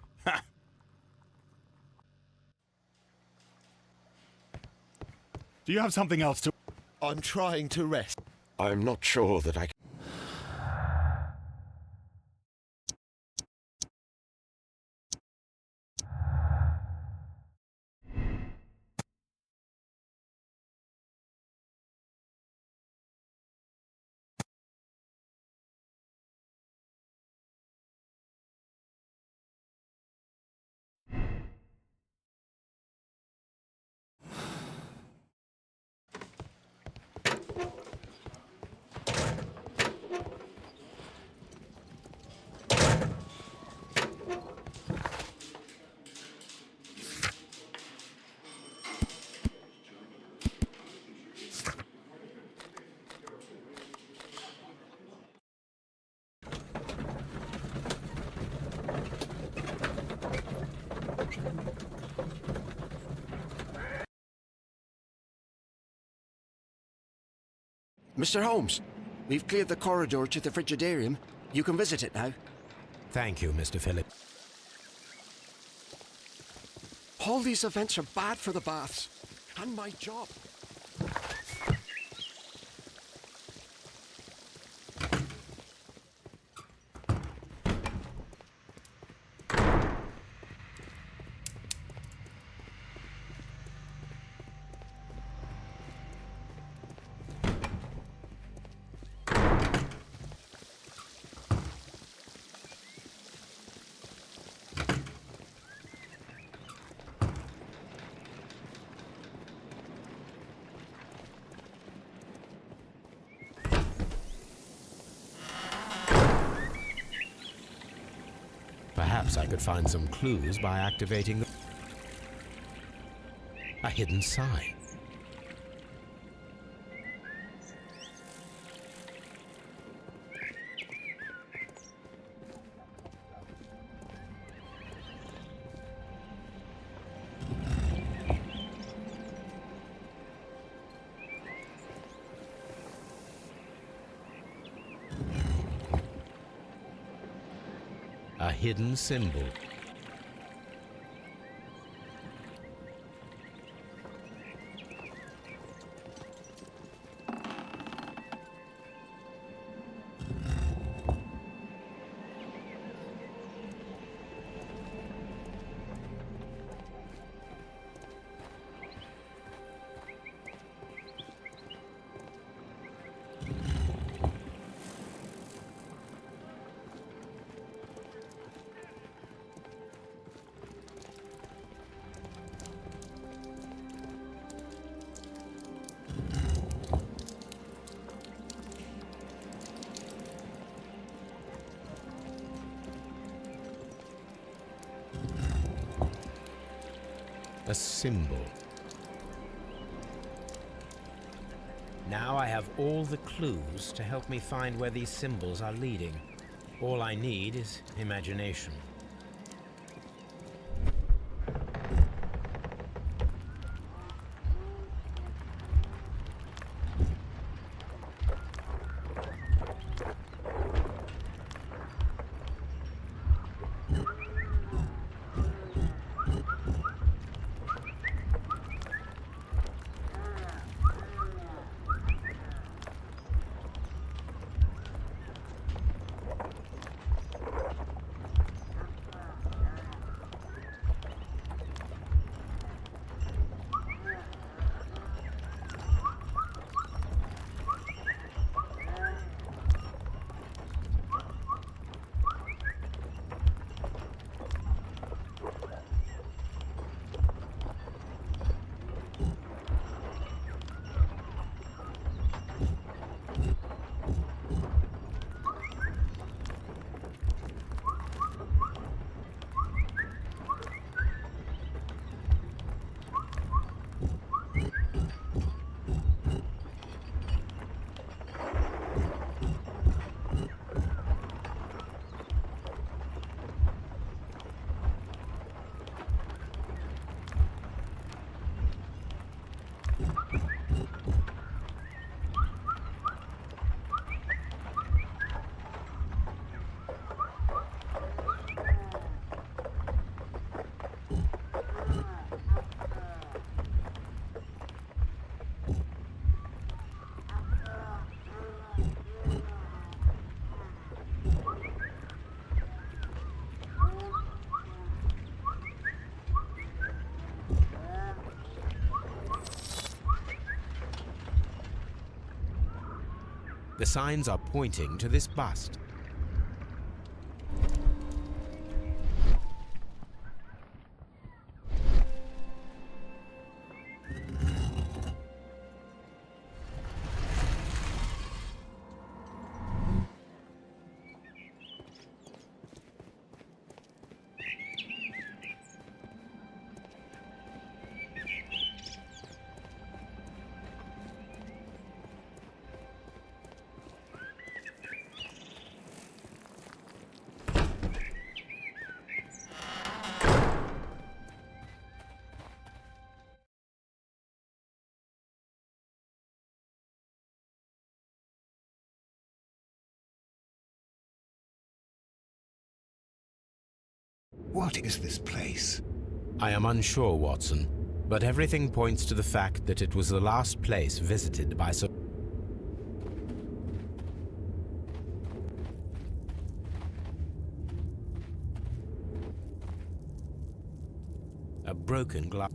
Do you have something else to... I'm trying to rest. I'm not sure that I can... Mr. Holmes, we've cleared the corridor to the Frigidarium. You can visit it now. Thank you, Mr. Phillip. All these events are bad for the baths. And my job. Perhaps I could find some clues by activating a hidden sign. A hidden symbol. A symbol. Now I have all the clues to help me find where these symbols are leading. All I need is imagination. The signs are pointing to this bust. What is this place? I am unsure, Watson, but everything points to the fact that it was the last place visited by Sir... A broken glass.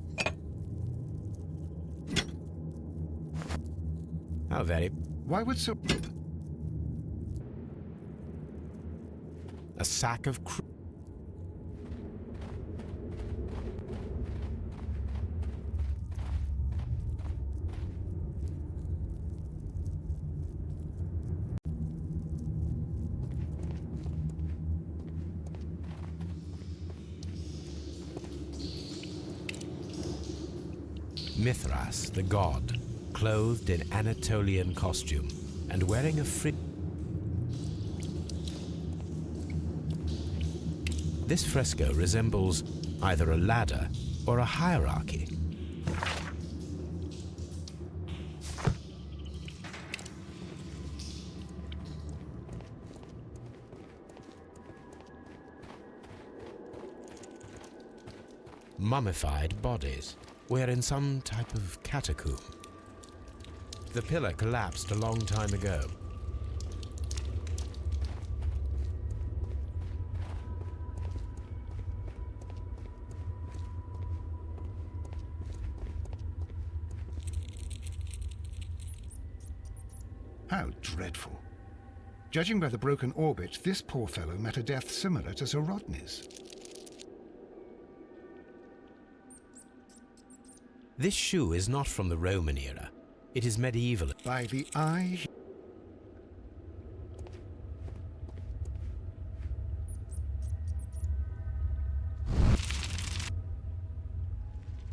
How very... Why would Sir... A sack of Mithras, the god, clothed in Anatolian costume and wearing a This fresco resembles either a ladder or a hierarchy. Mummified bodies. We're in some type of catacomb. The pillar collapsed a long time ago. How dreadful. Judging by the broken orbit, this poor fellow met a death similar to Sir Rodney's. This shoe is not from the Roman era. It is medieval. By the eye...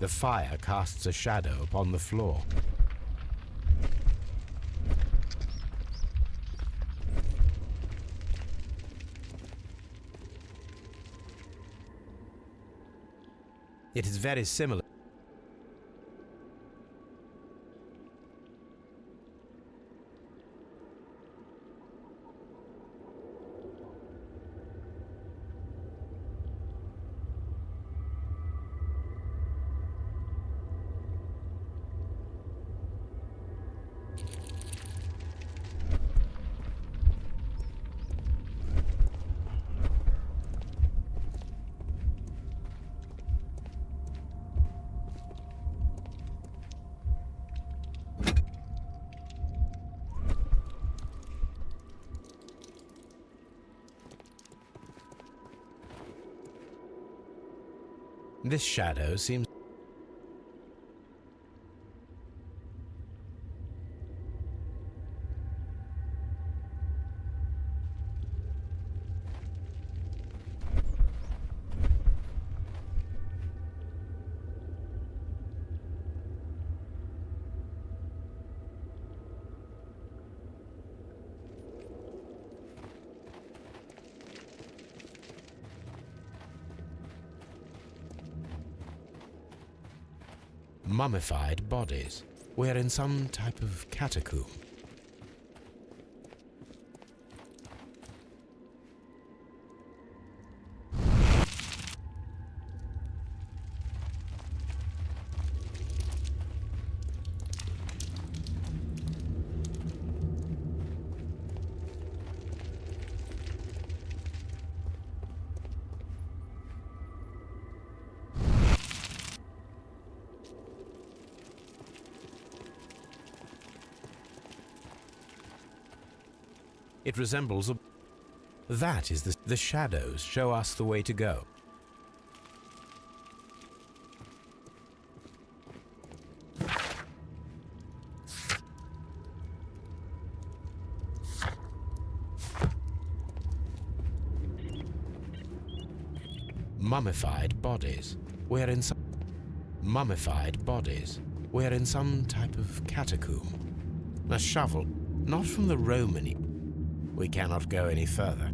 The fire casts a shadow upon the floor. It is very similar. This shadow seems... Mummified bodies. We're in some type of catacomb. It resembles a... That is the shadows show us the way to go. Mummified bodies. We're in some... Mummified bodies. We're in some type of catacomb. A shovel, not from the Roman... We cannot go any further.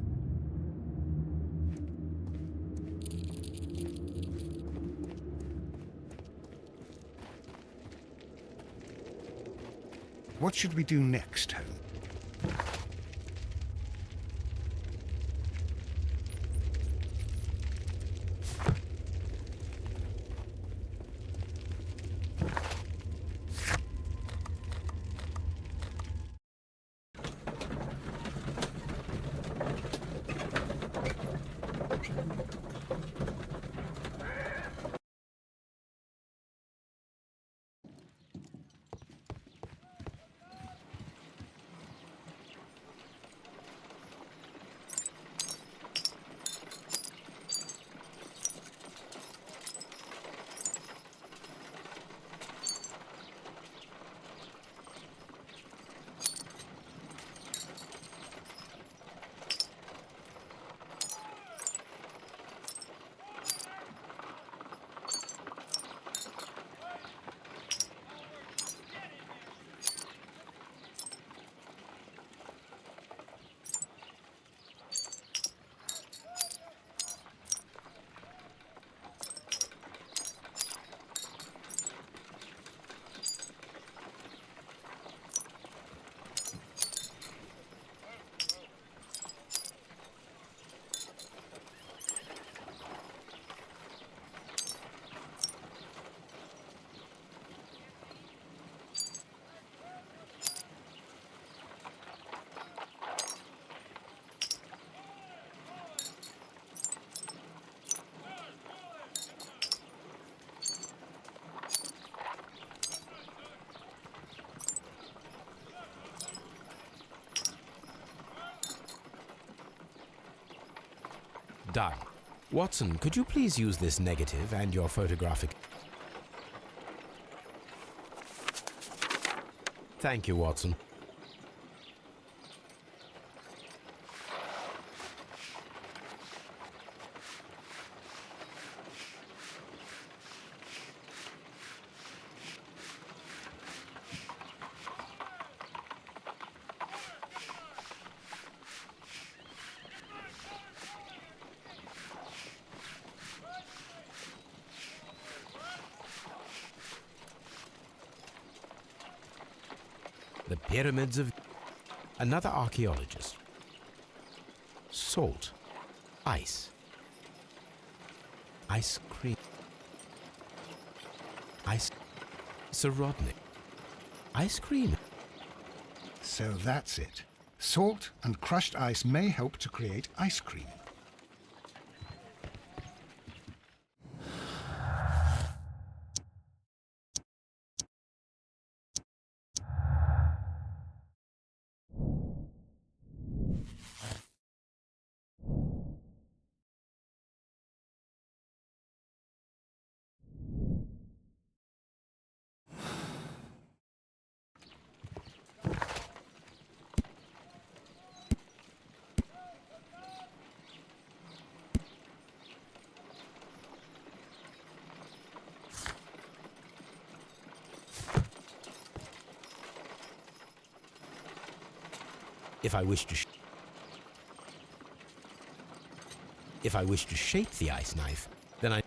What should we do next, Holmes? Done. Watson, could you please use this negative and your photographic... Thank you, Watson. The pyramids of... Another archaeologist. Salt. Ice. Ice cream. Ice... Sarodnik. Ice cream. So that's it. Salt and crushed ice may help to create ice cream. If I wish to shape the ice knife, then I...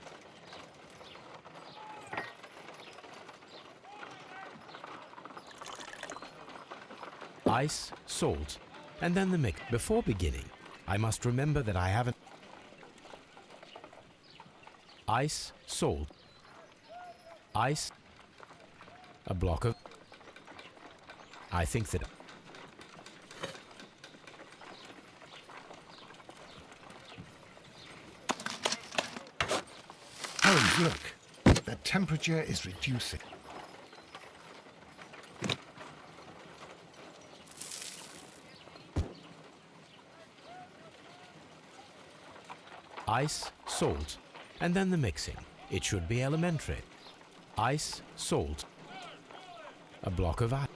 Ice, salt, and then the mix. Before beginning, I must remember that I haven't... Ice, salt, ice, a block of... I think that... Holmes, look. The temperature is reducing. Ice, salt, and then the mixing. It should be elementary. Ice, salt, a block of ice.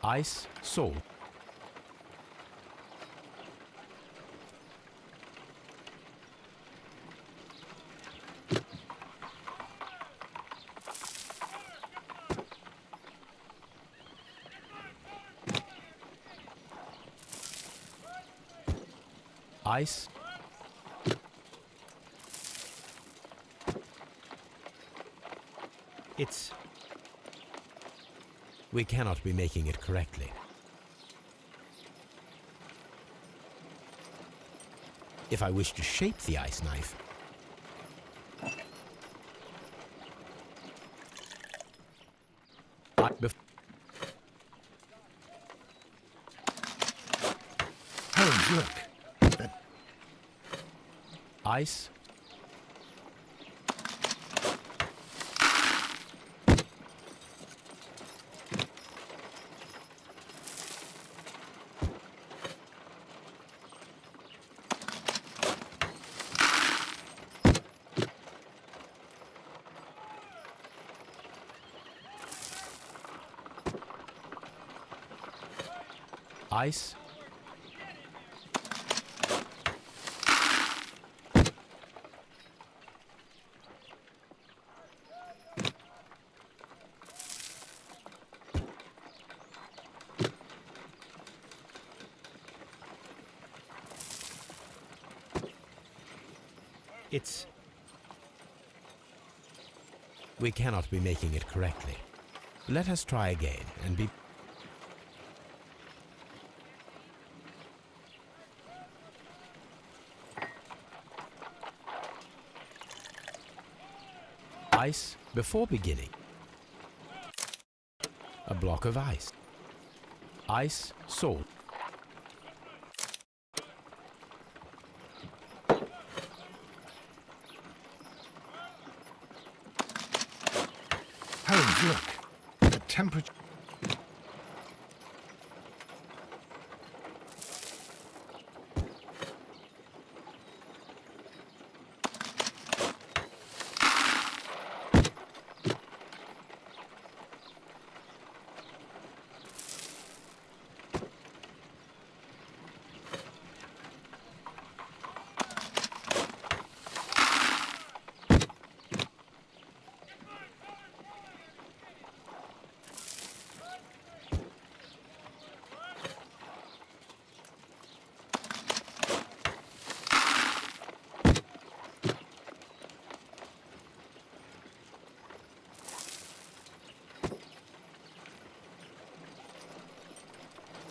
Ice, salt. Ice. It's... We cannot be making it correctly. If I wish to shape the ice knife, Holmes, look. That ice, ice, it's... We cannot be making it correctly. Let us try again and be... Ice before beginning. A block of ice. Ice, salt. Holmes, look. The temperature.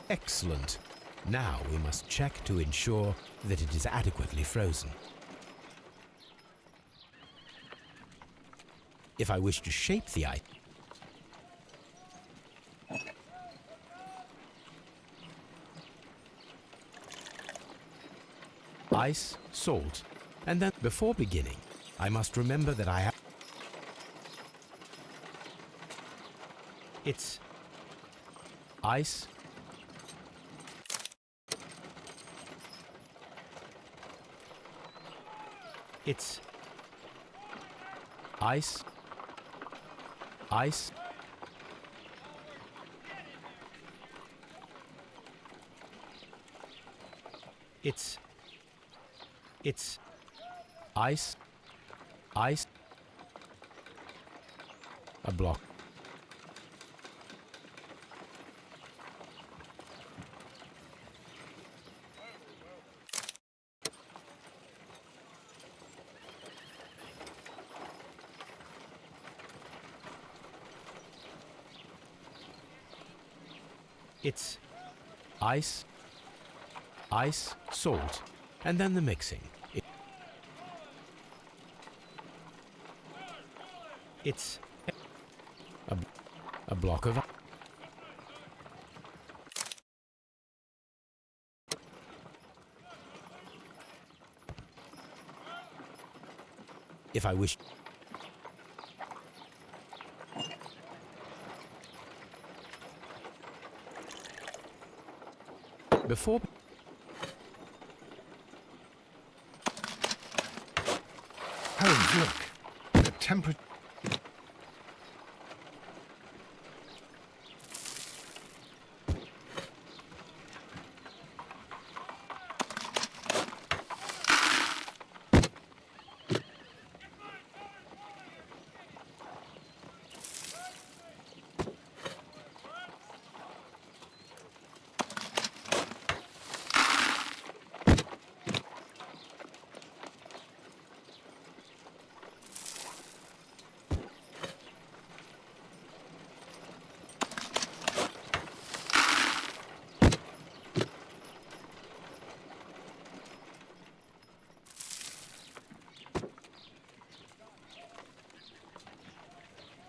Excellent. Now we must check to ensure that it is adequately frozen. If I wish to shape the ice, ice, salt, and then before beginning, I must remember that I have... It's ice, it's ice, ice, it's ice, ice, a block. It's ice, ice, salt, and then the mixing. It's a block of... If I wish... Before... Holmes, look. The temperature...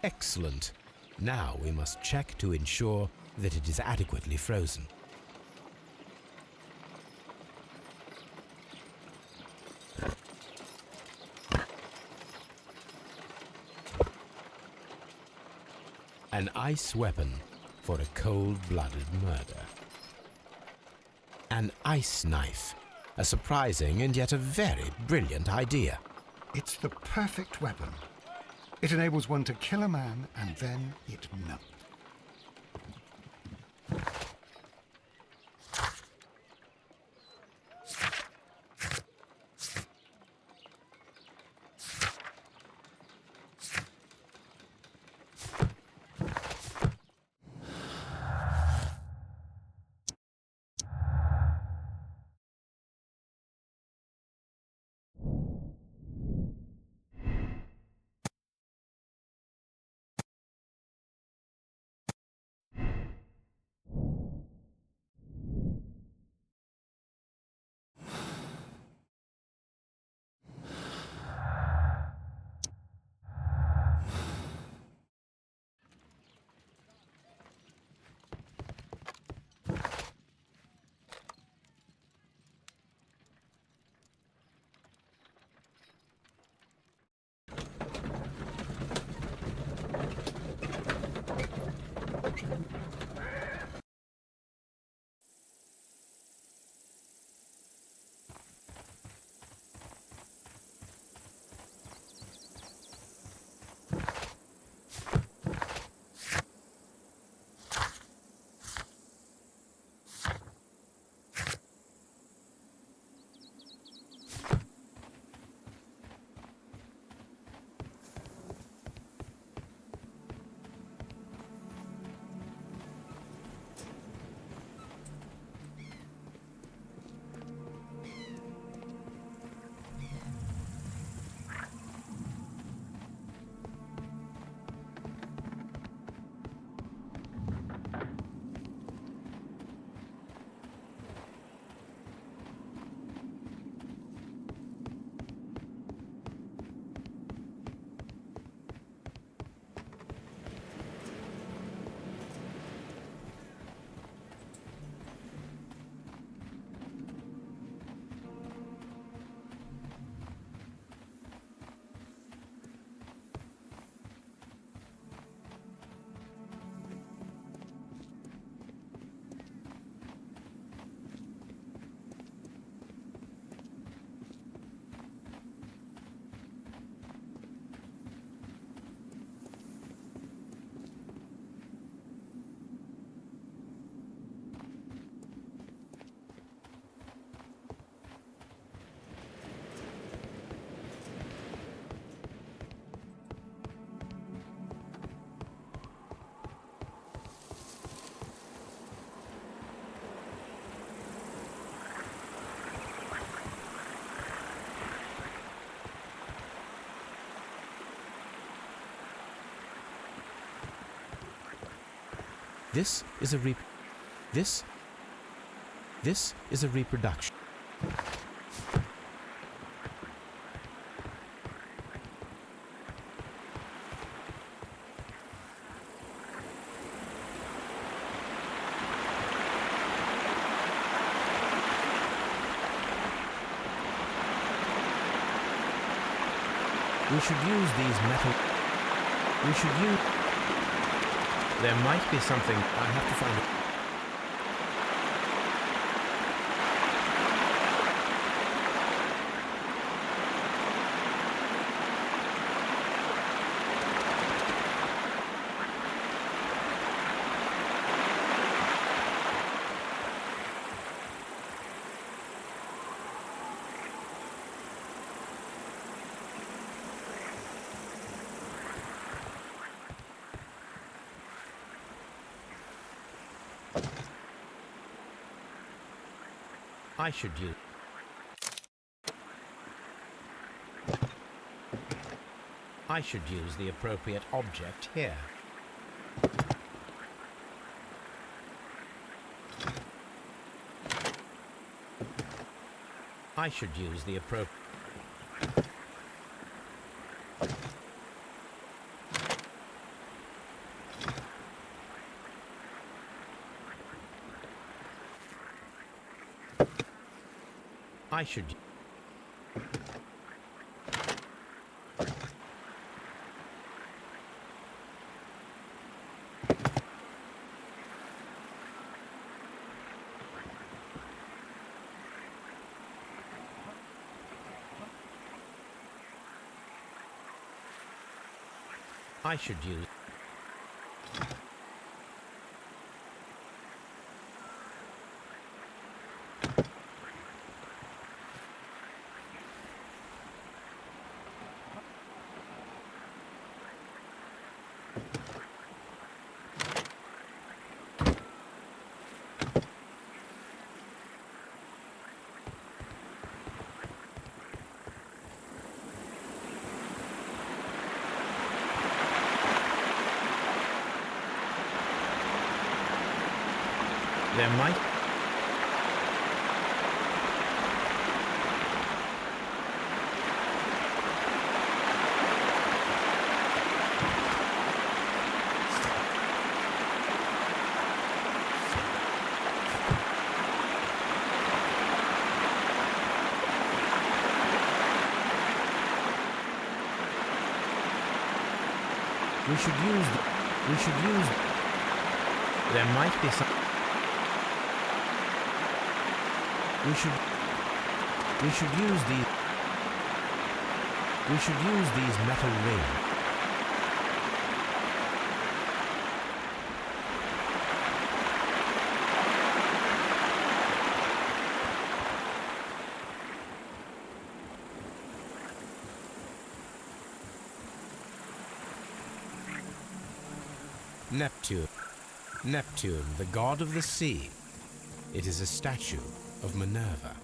Excellent. Now we must check to ensure that it is adequately frozen. An ice weapon for a cold-blooded murder. An ice knife. A surprising and yet a very brilliant idea. It's the perfect weapon. It enables one to kill a man and then it melts. This is a reproduction. We should use these metal... We should use... There might be something... I have to find it. I should use... I should use the appropriate object here. I should use the appropriate... I should... I should use... There might... We should use the... We should use... There might be some... We should use these... We should use these metal rings. Neptune. Neptune, the god of the sea. It is a statue of Minerva.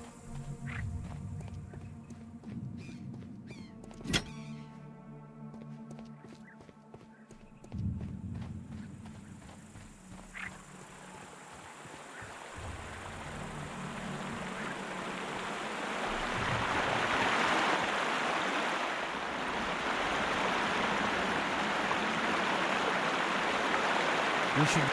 We should...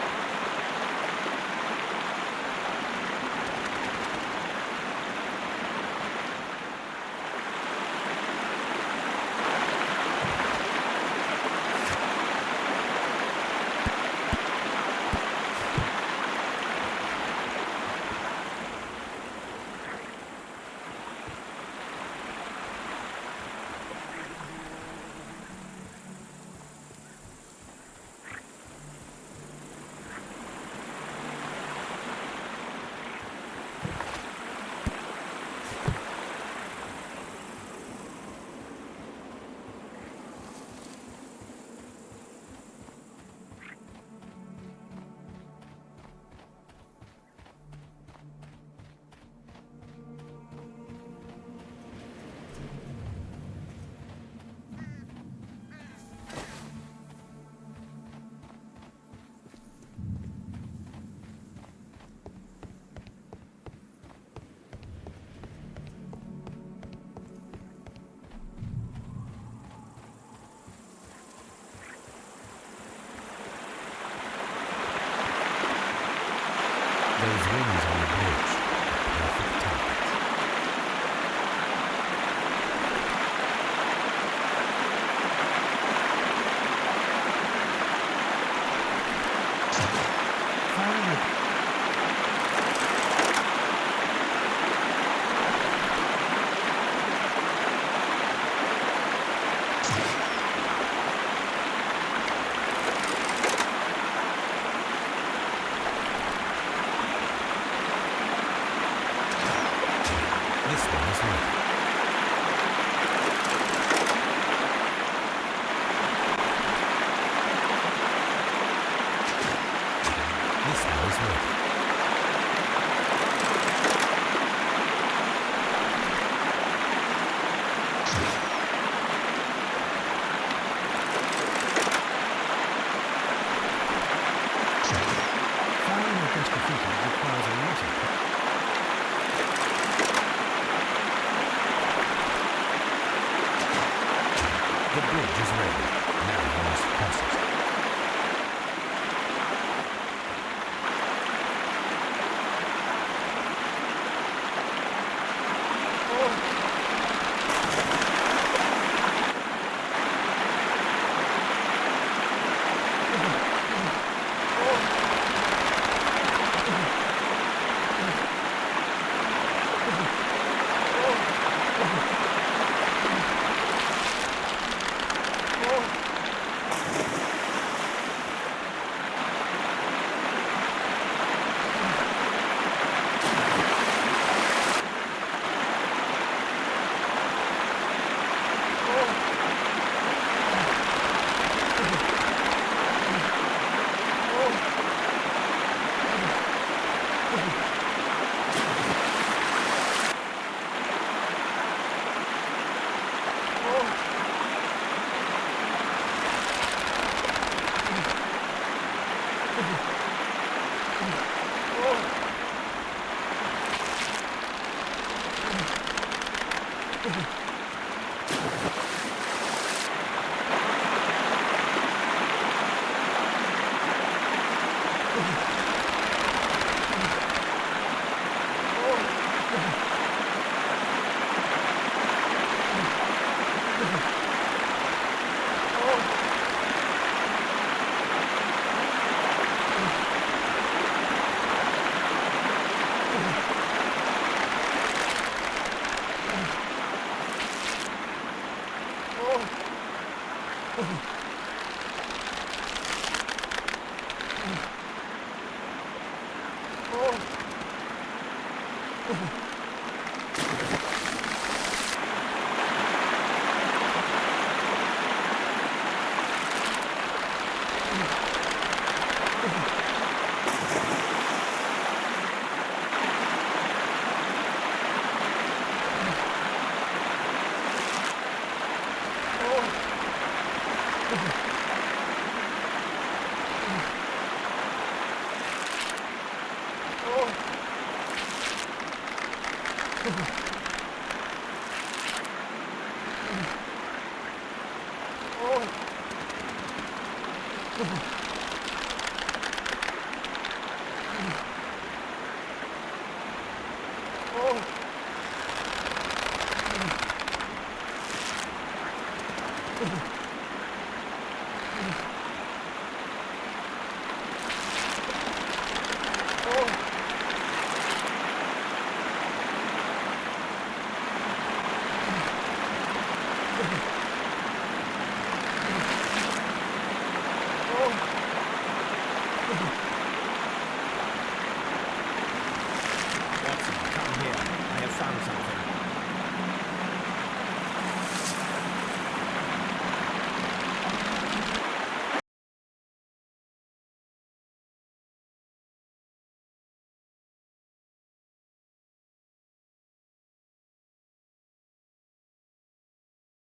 Firing against graffiti requires a lot of... The bridge is ready. Now you must cross it.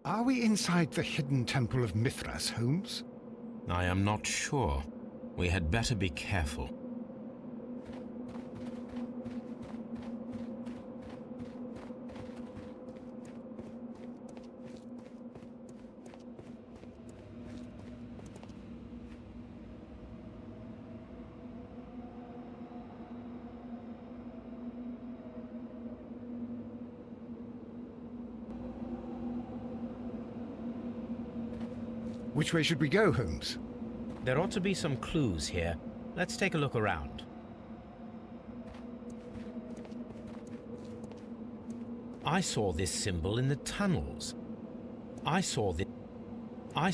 Are we inside the hidden temple of Mithras, Holmes? I am not sure. We had better be careful. Which way should we go, Holmes? There ought to be some clues here. Let's take a look around. I saw this symbol in the tunnels. I saw this... I...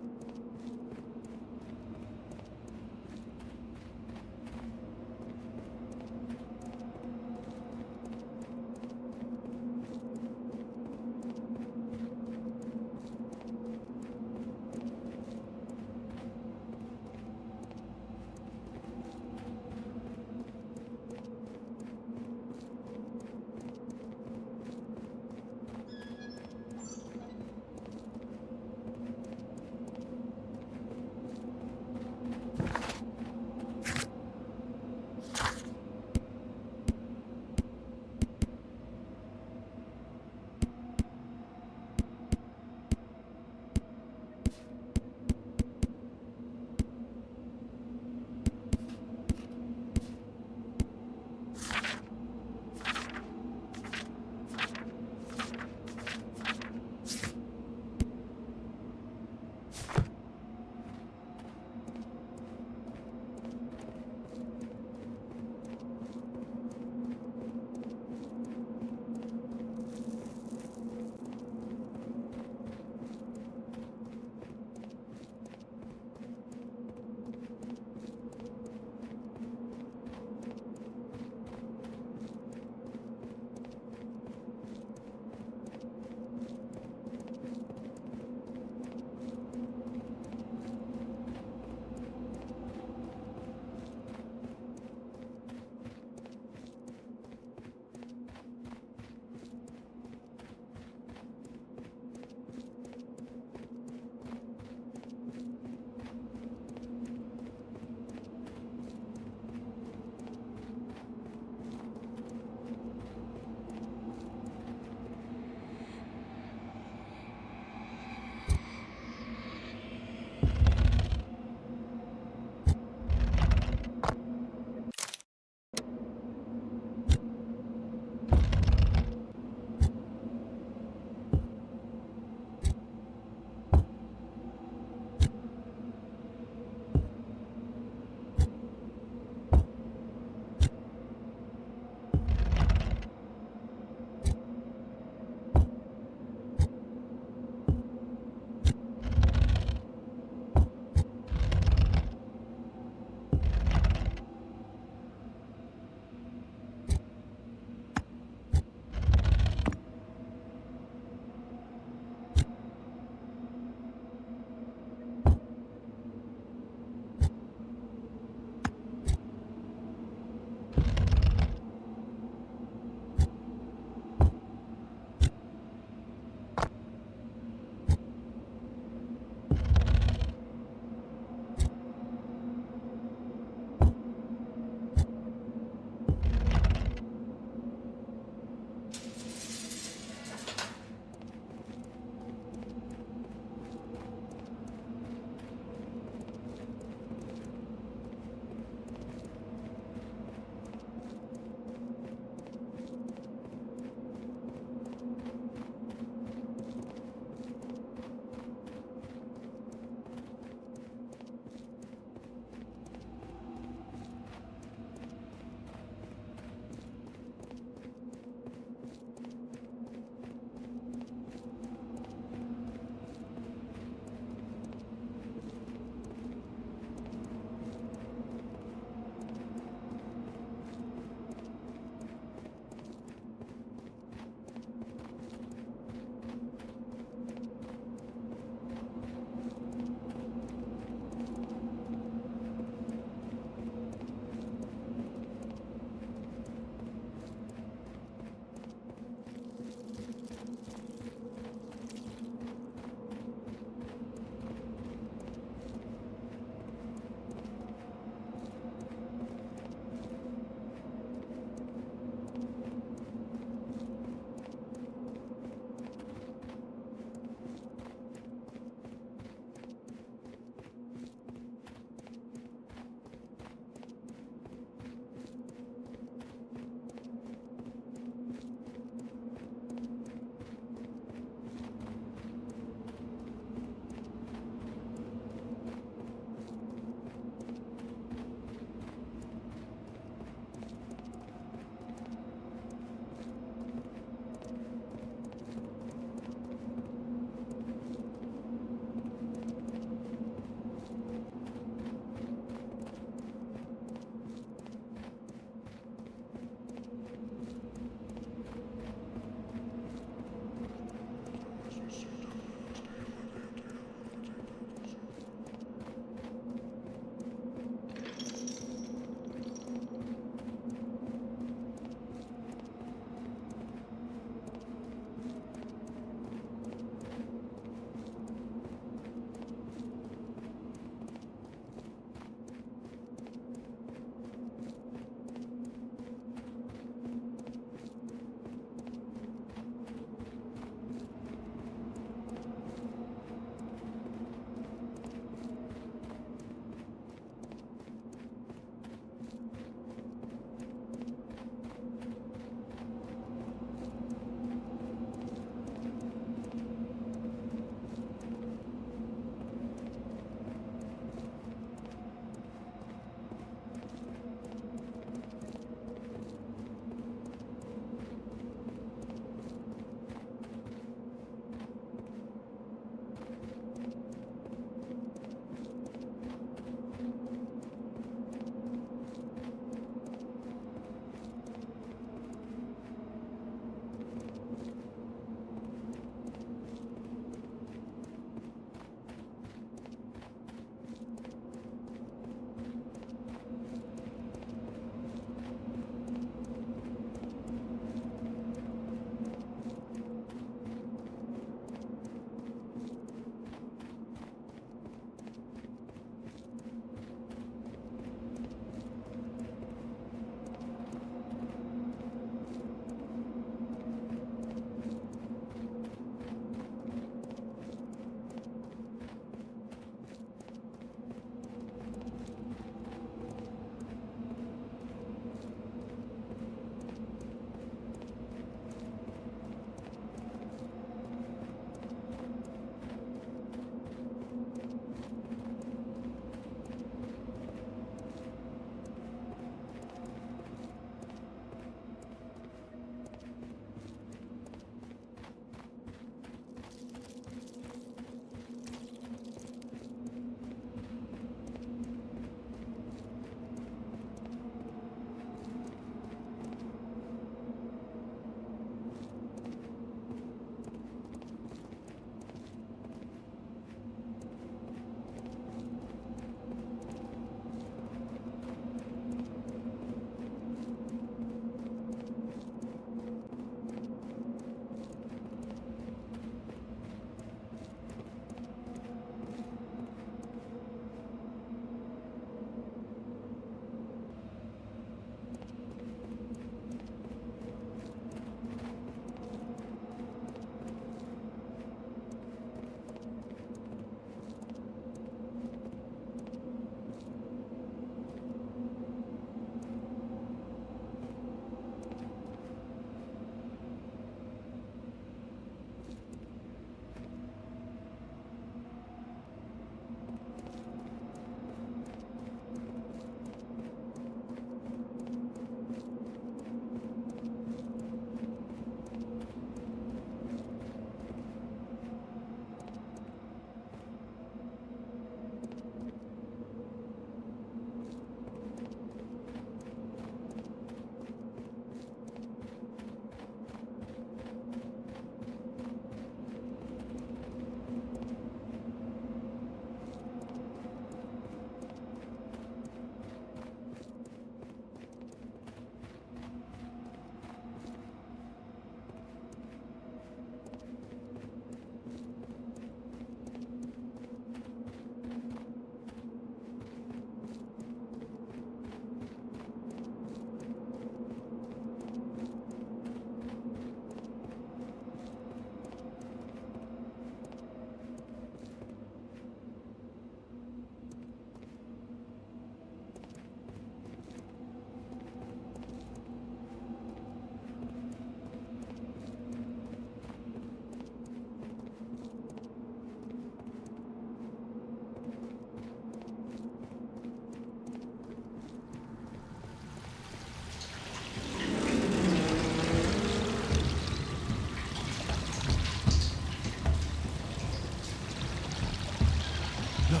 Look,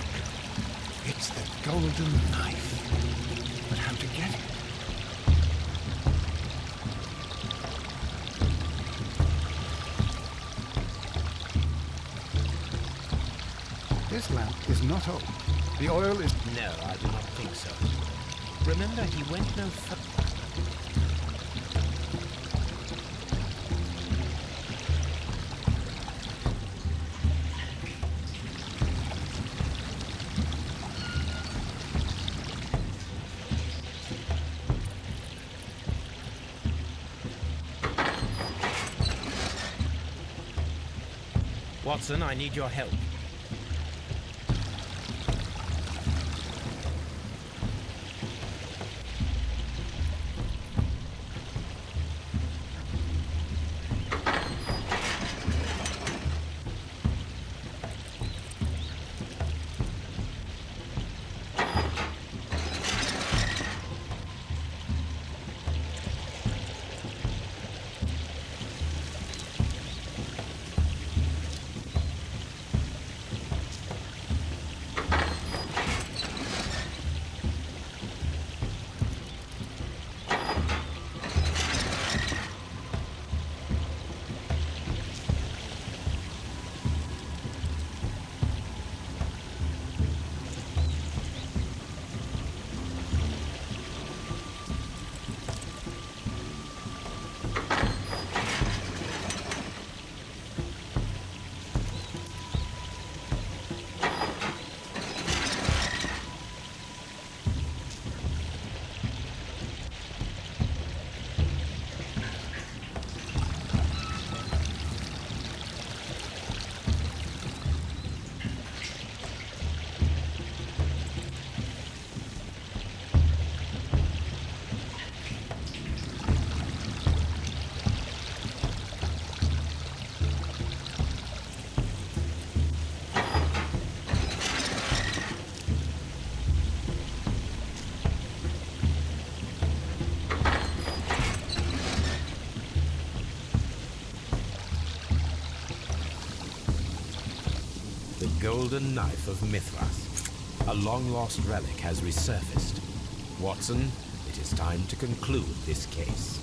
it's the golden knife. But how to get it? This lamp is not old. The oil is... No, I do not think so. Remember, he went no further. Watson, I need your help. The golden knife of Mithras. A long-lost relic has resurfaced. Watson, it is time to conclude this case.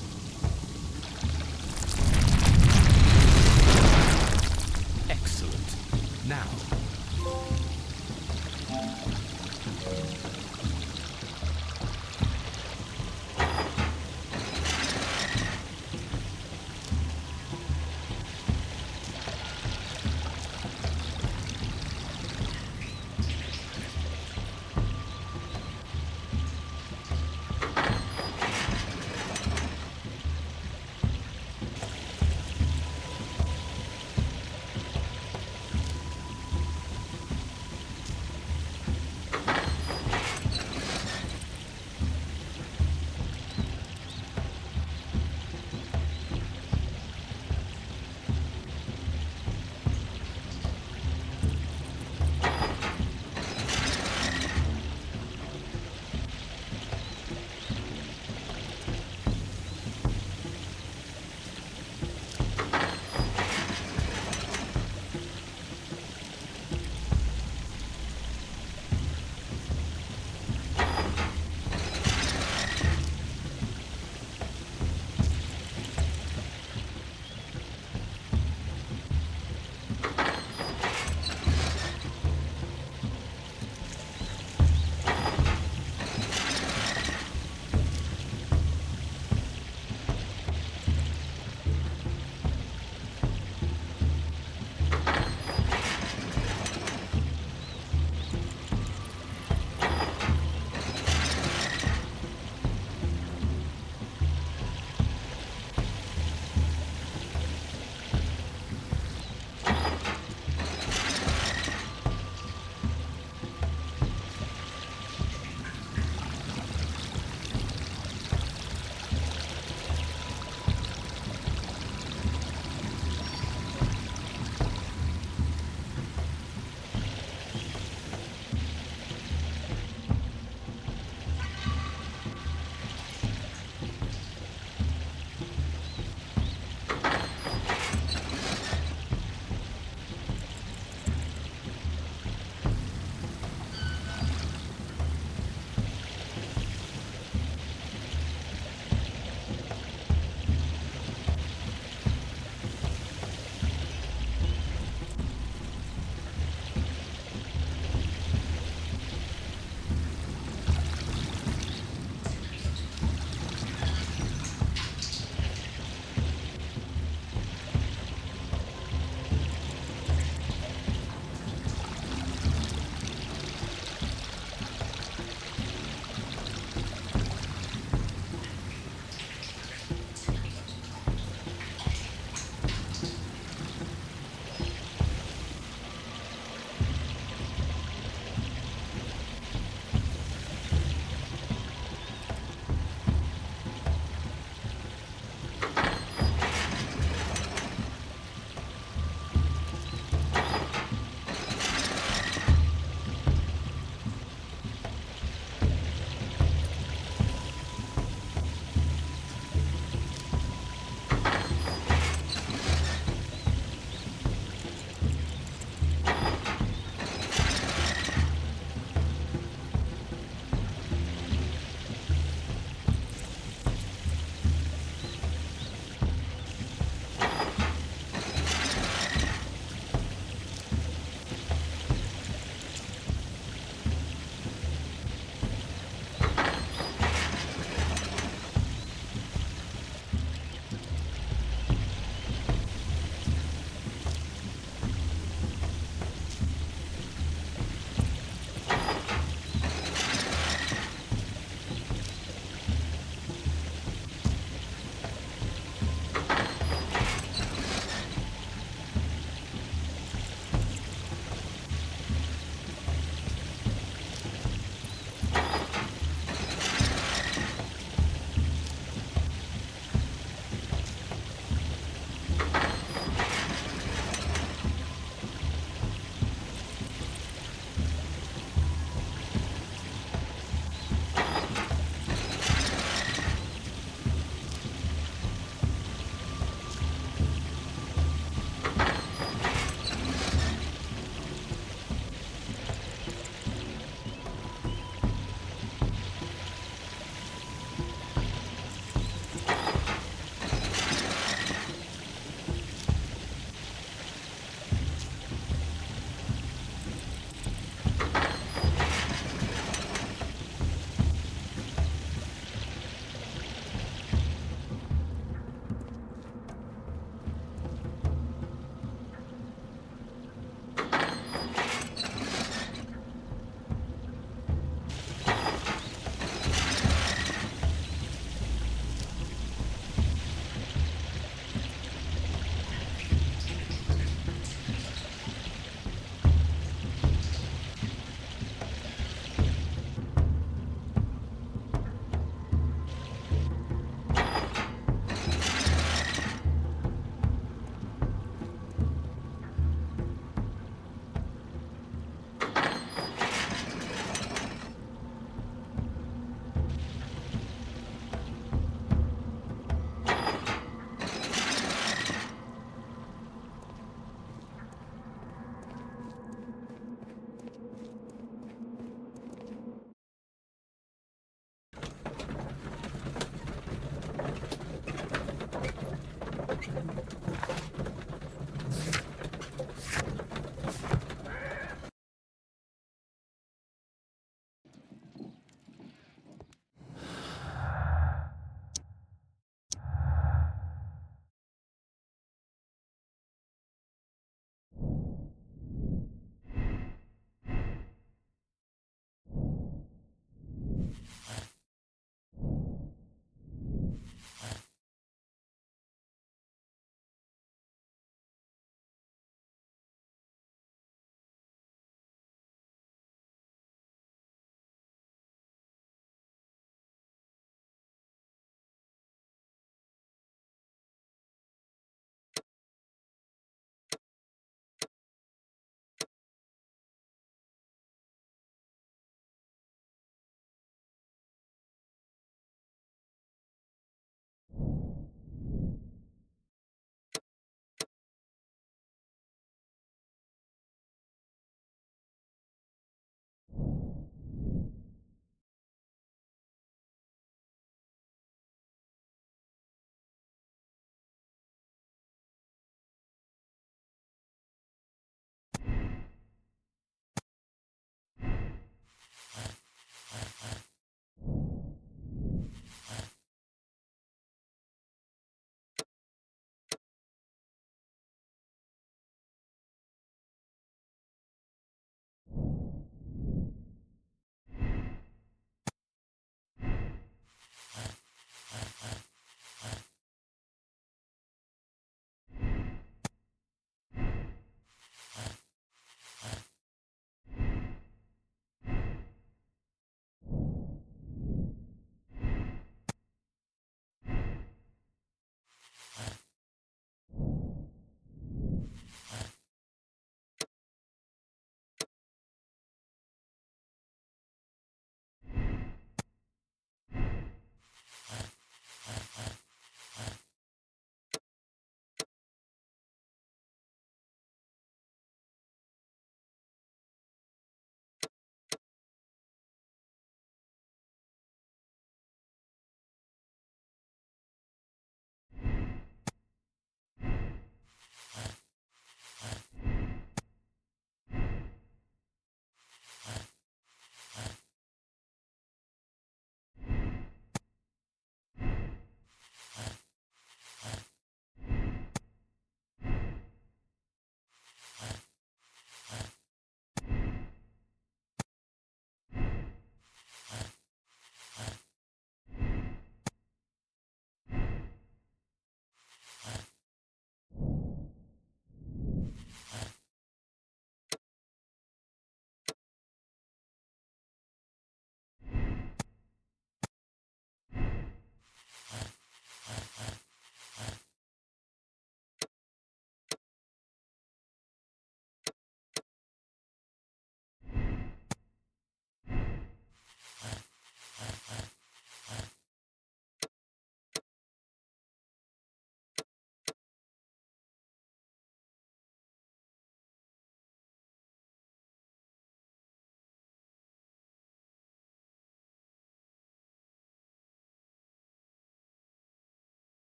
Excellent. Now,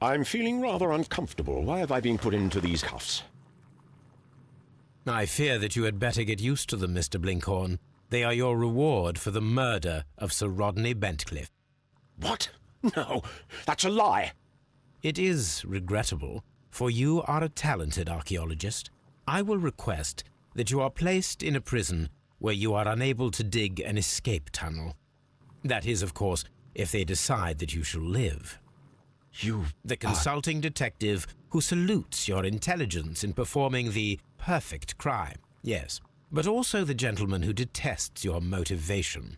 I'm feeling rather uncomfortable. Why have I been put into these cuffs? I fear that you had better get used to them, Mr. Blinkhorn. They are your reward for the murder of Sir Rodney Bentcliffe. What? No, that's a lie. It is regrettable, for you are a talented archaeologist. I will request that you are placed in a prison where you are unable to dig an escape tunnel. That is, of course, if they decide that you shall live. The consulting detective who salutes your intelligence in performing the perfect crime, yes, but also the gentleman who detests your motivation.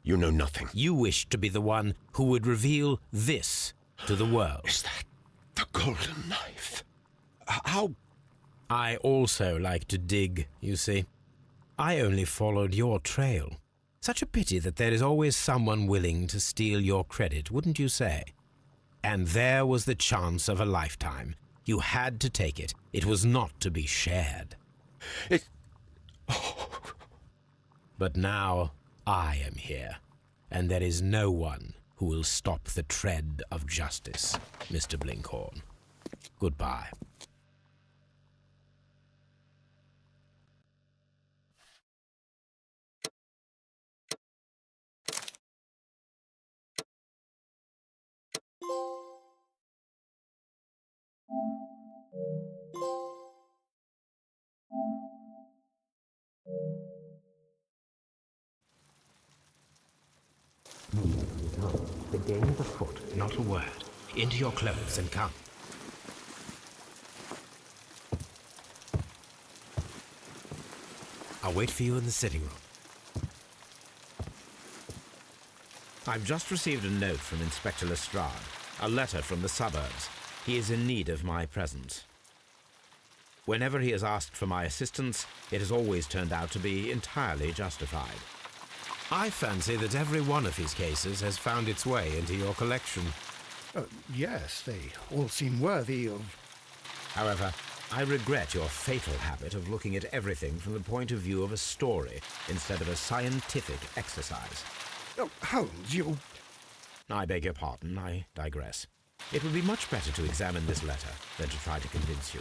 You know nothing. You wish to be the one who would reveal this to the world. Is that the golden knife? How? I also like to dig, you see. I only followed your trail. Such a pity that there is always someone willing to steal your credit, wouldn't you say? And there was the chance of a lifetime. You had to take it. It was not to be shared. But now I am here, and there is no one who will stop the tread of justice, Mr. Blinkhorn. Goodbye. The game is afoot, not a word. Into your clothes and come. I'll wait for you in the sitting room. I've just received a note from Inspector Lestrade, a letter from the suburbs. He is in need of my presence. Whenever he has asked for my assistance, it has always turned out to be entirely justified. I fancy that every one of his cases has found its way into your collection. Yes, they all seem worthy of... However, I regret your fatal habit of looking at everything from the point of view of a story instead of a scientific exercise. Oh, Holmes, you... I beg your pardon, I digress. It would be much better to examine this letter than to try to convince you.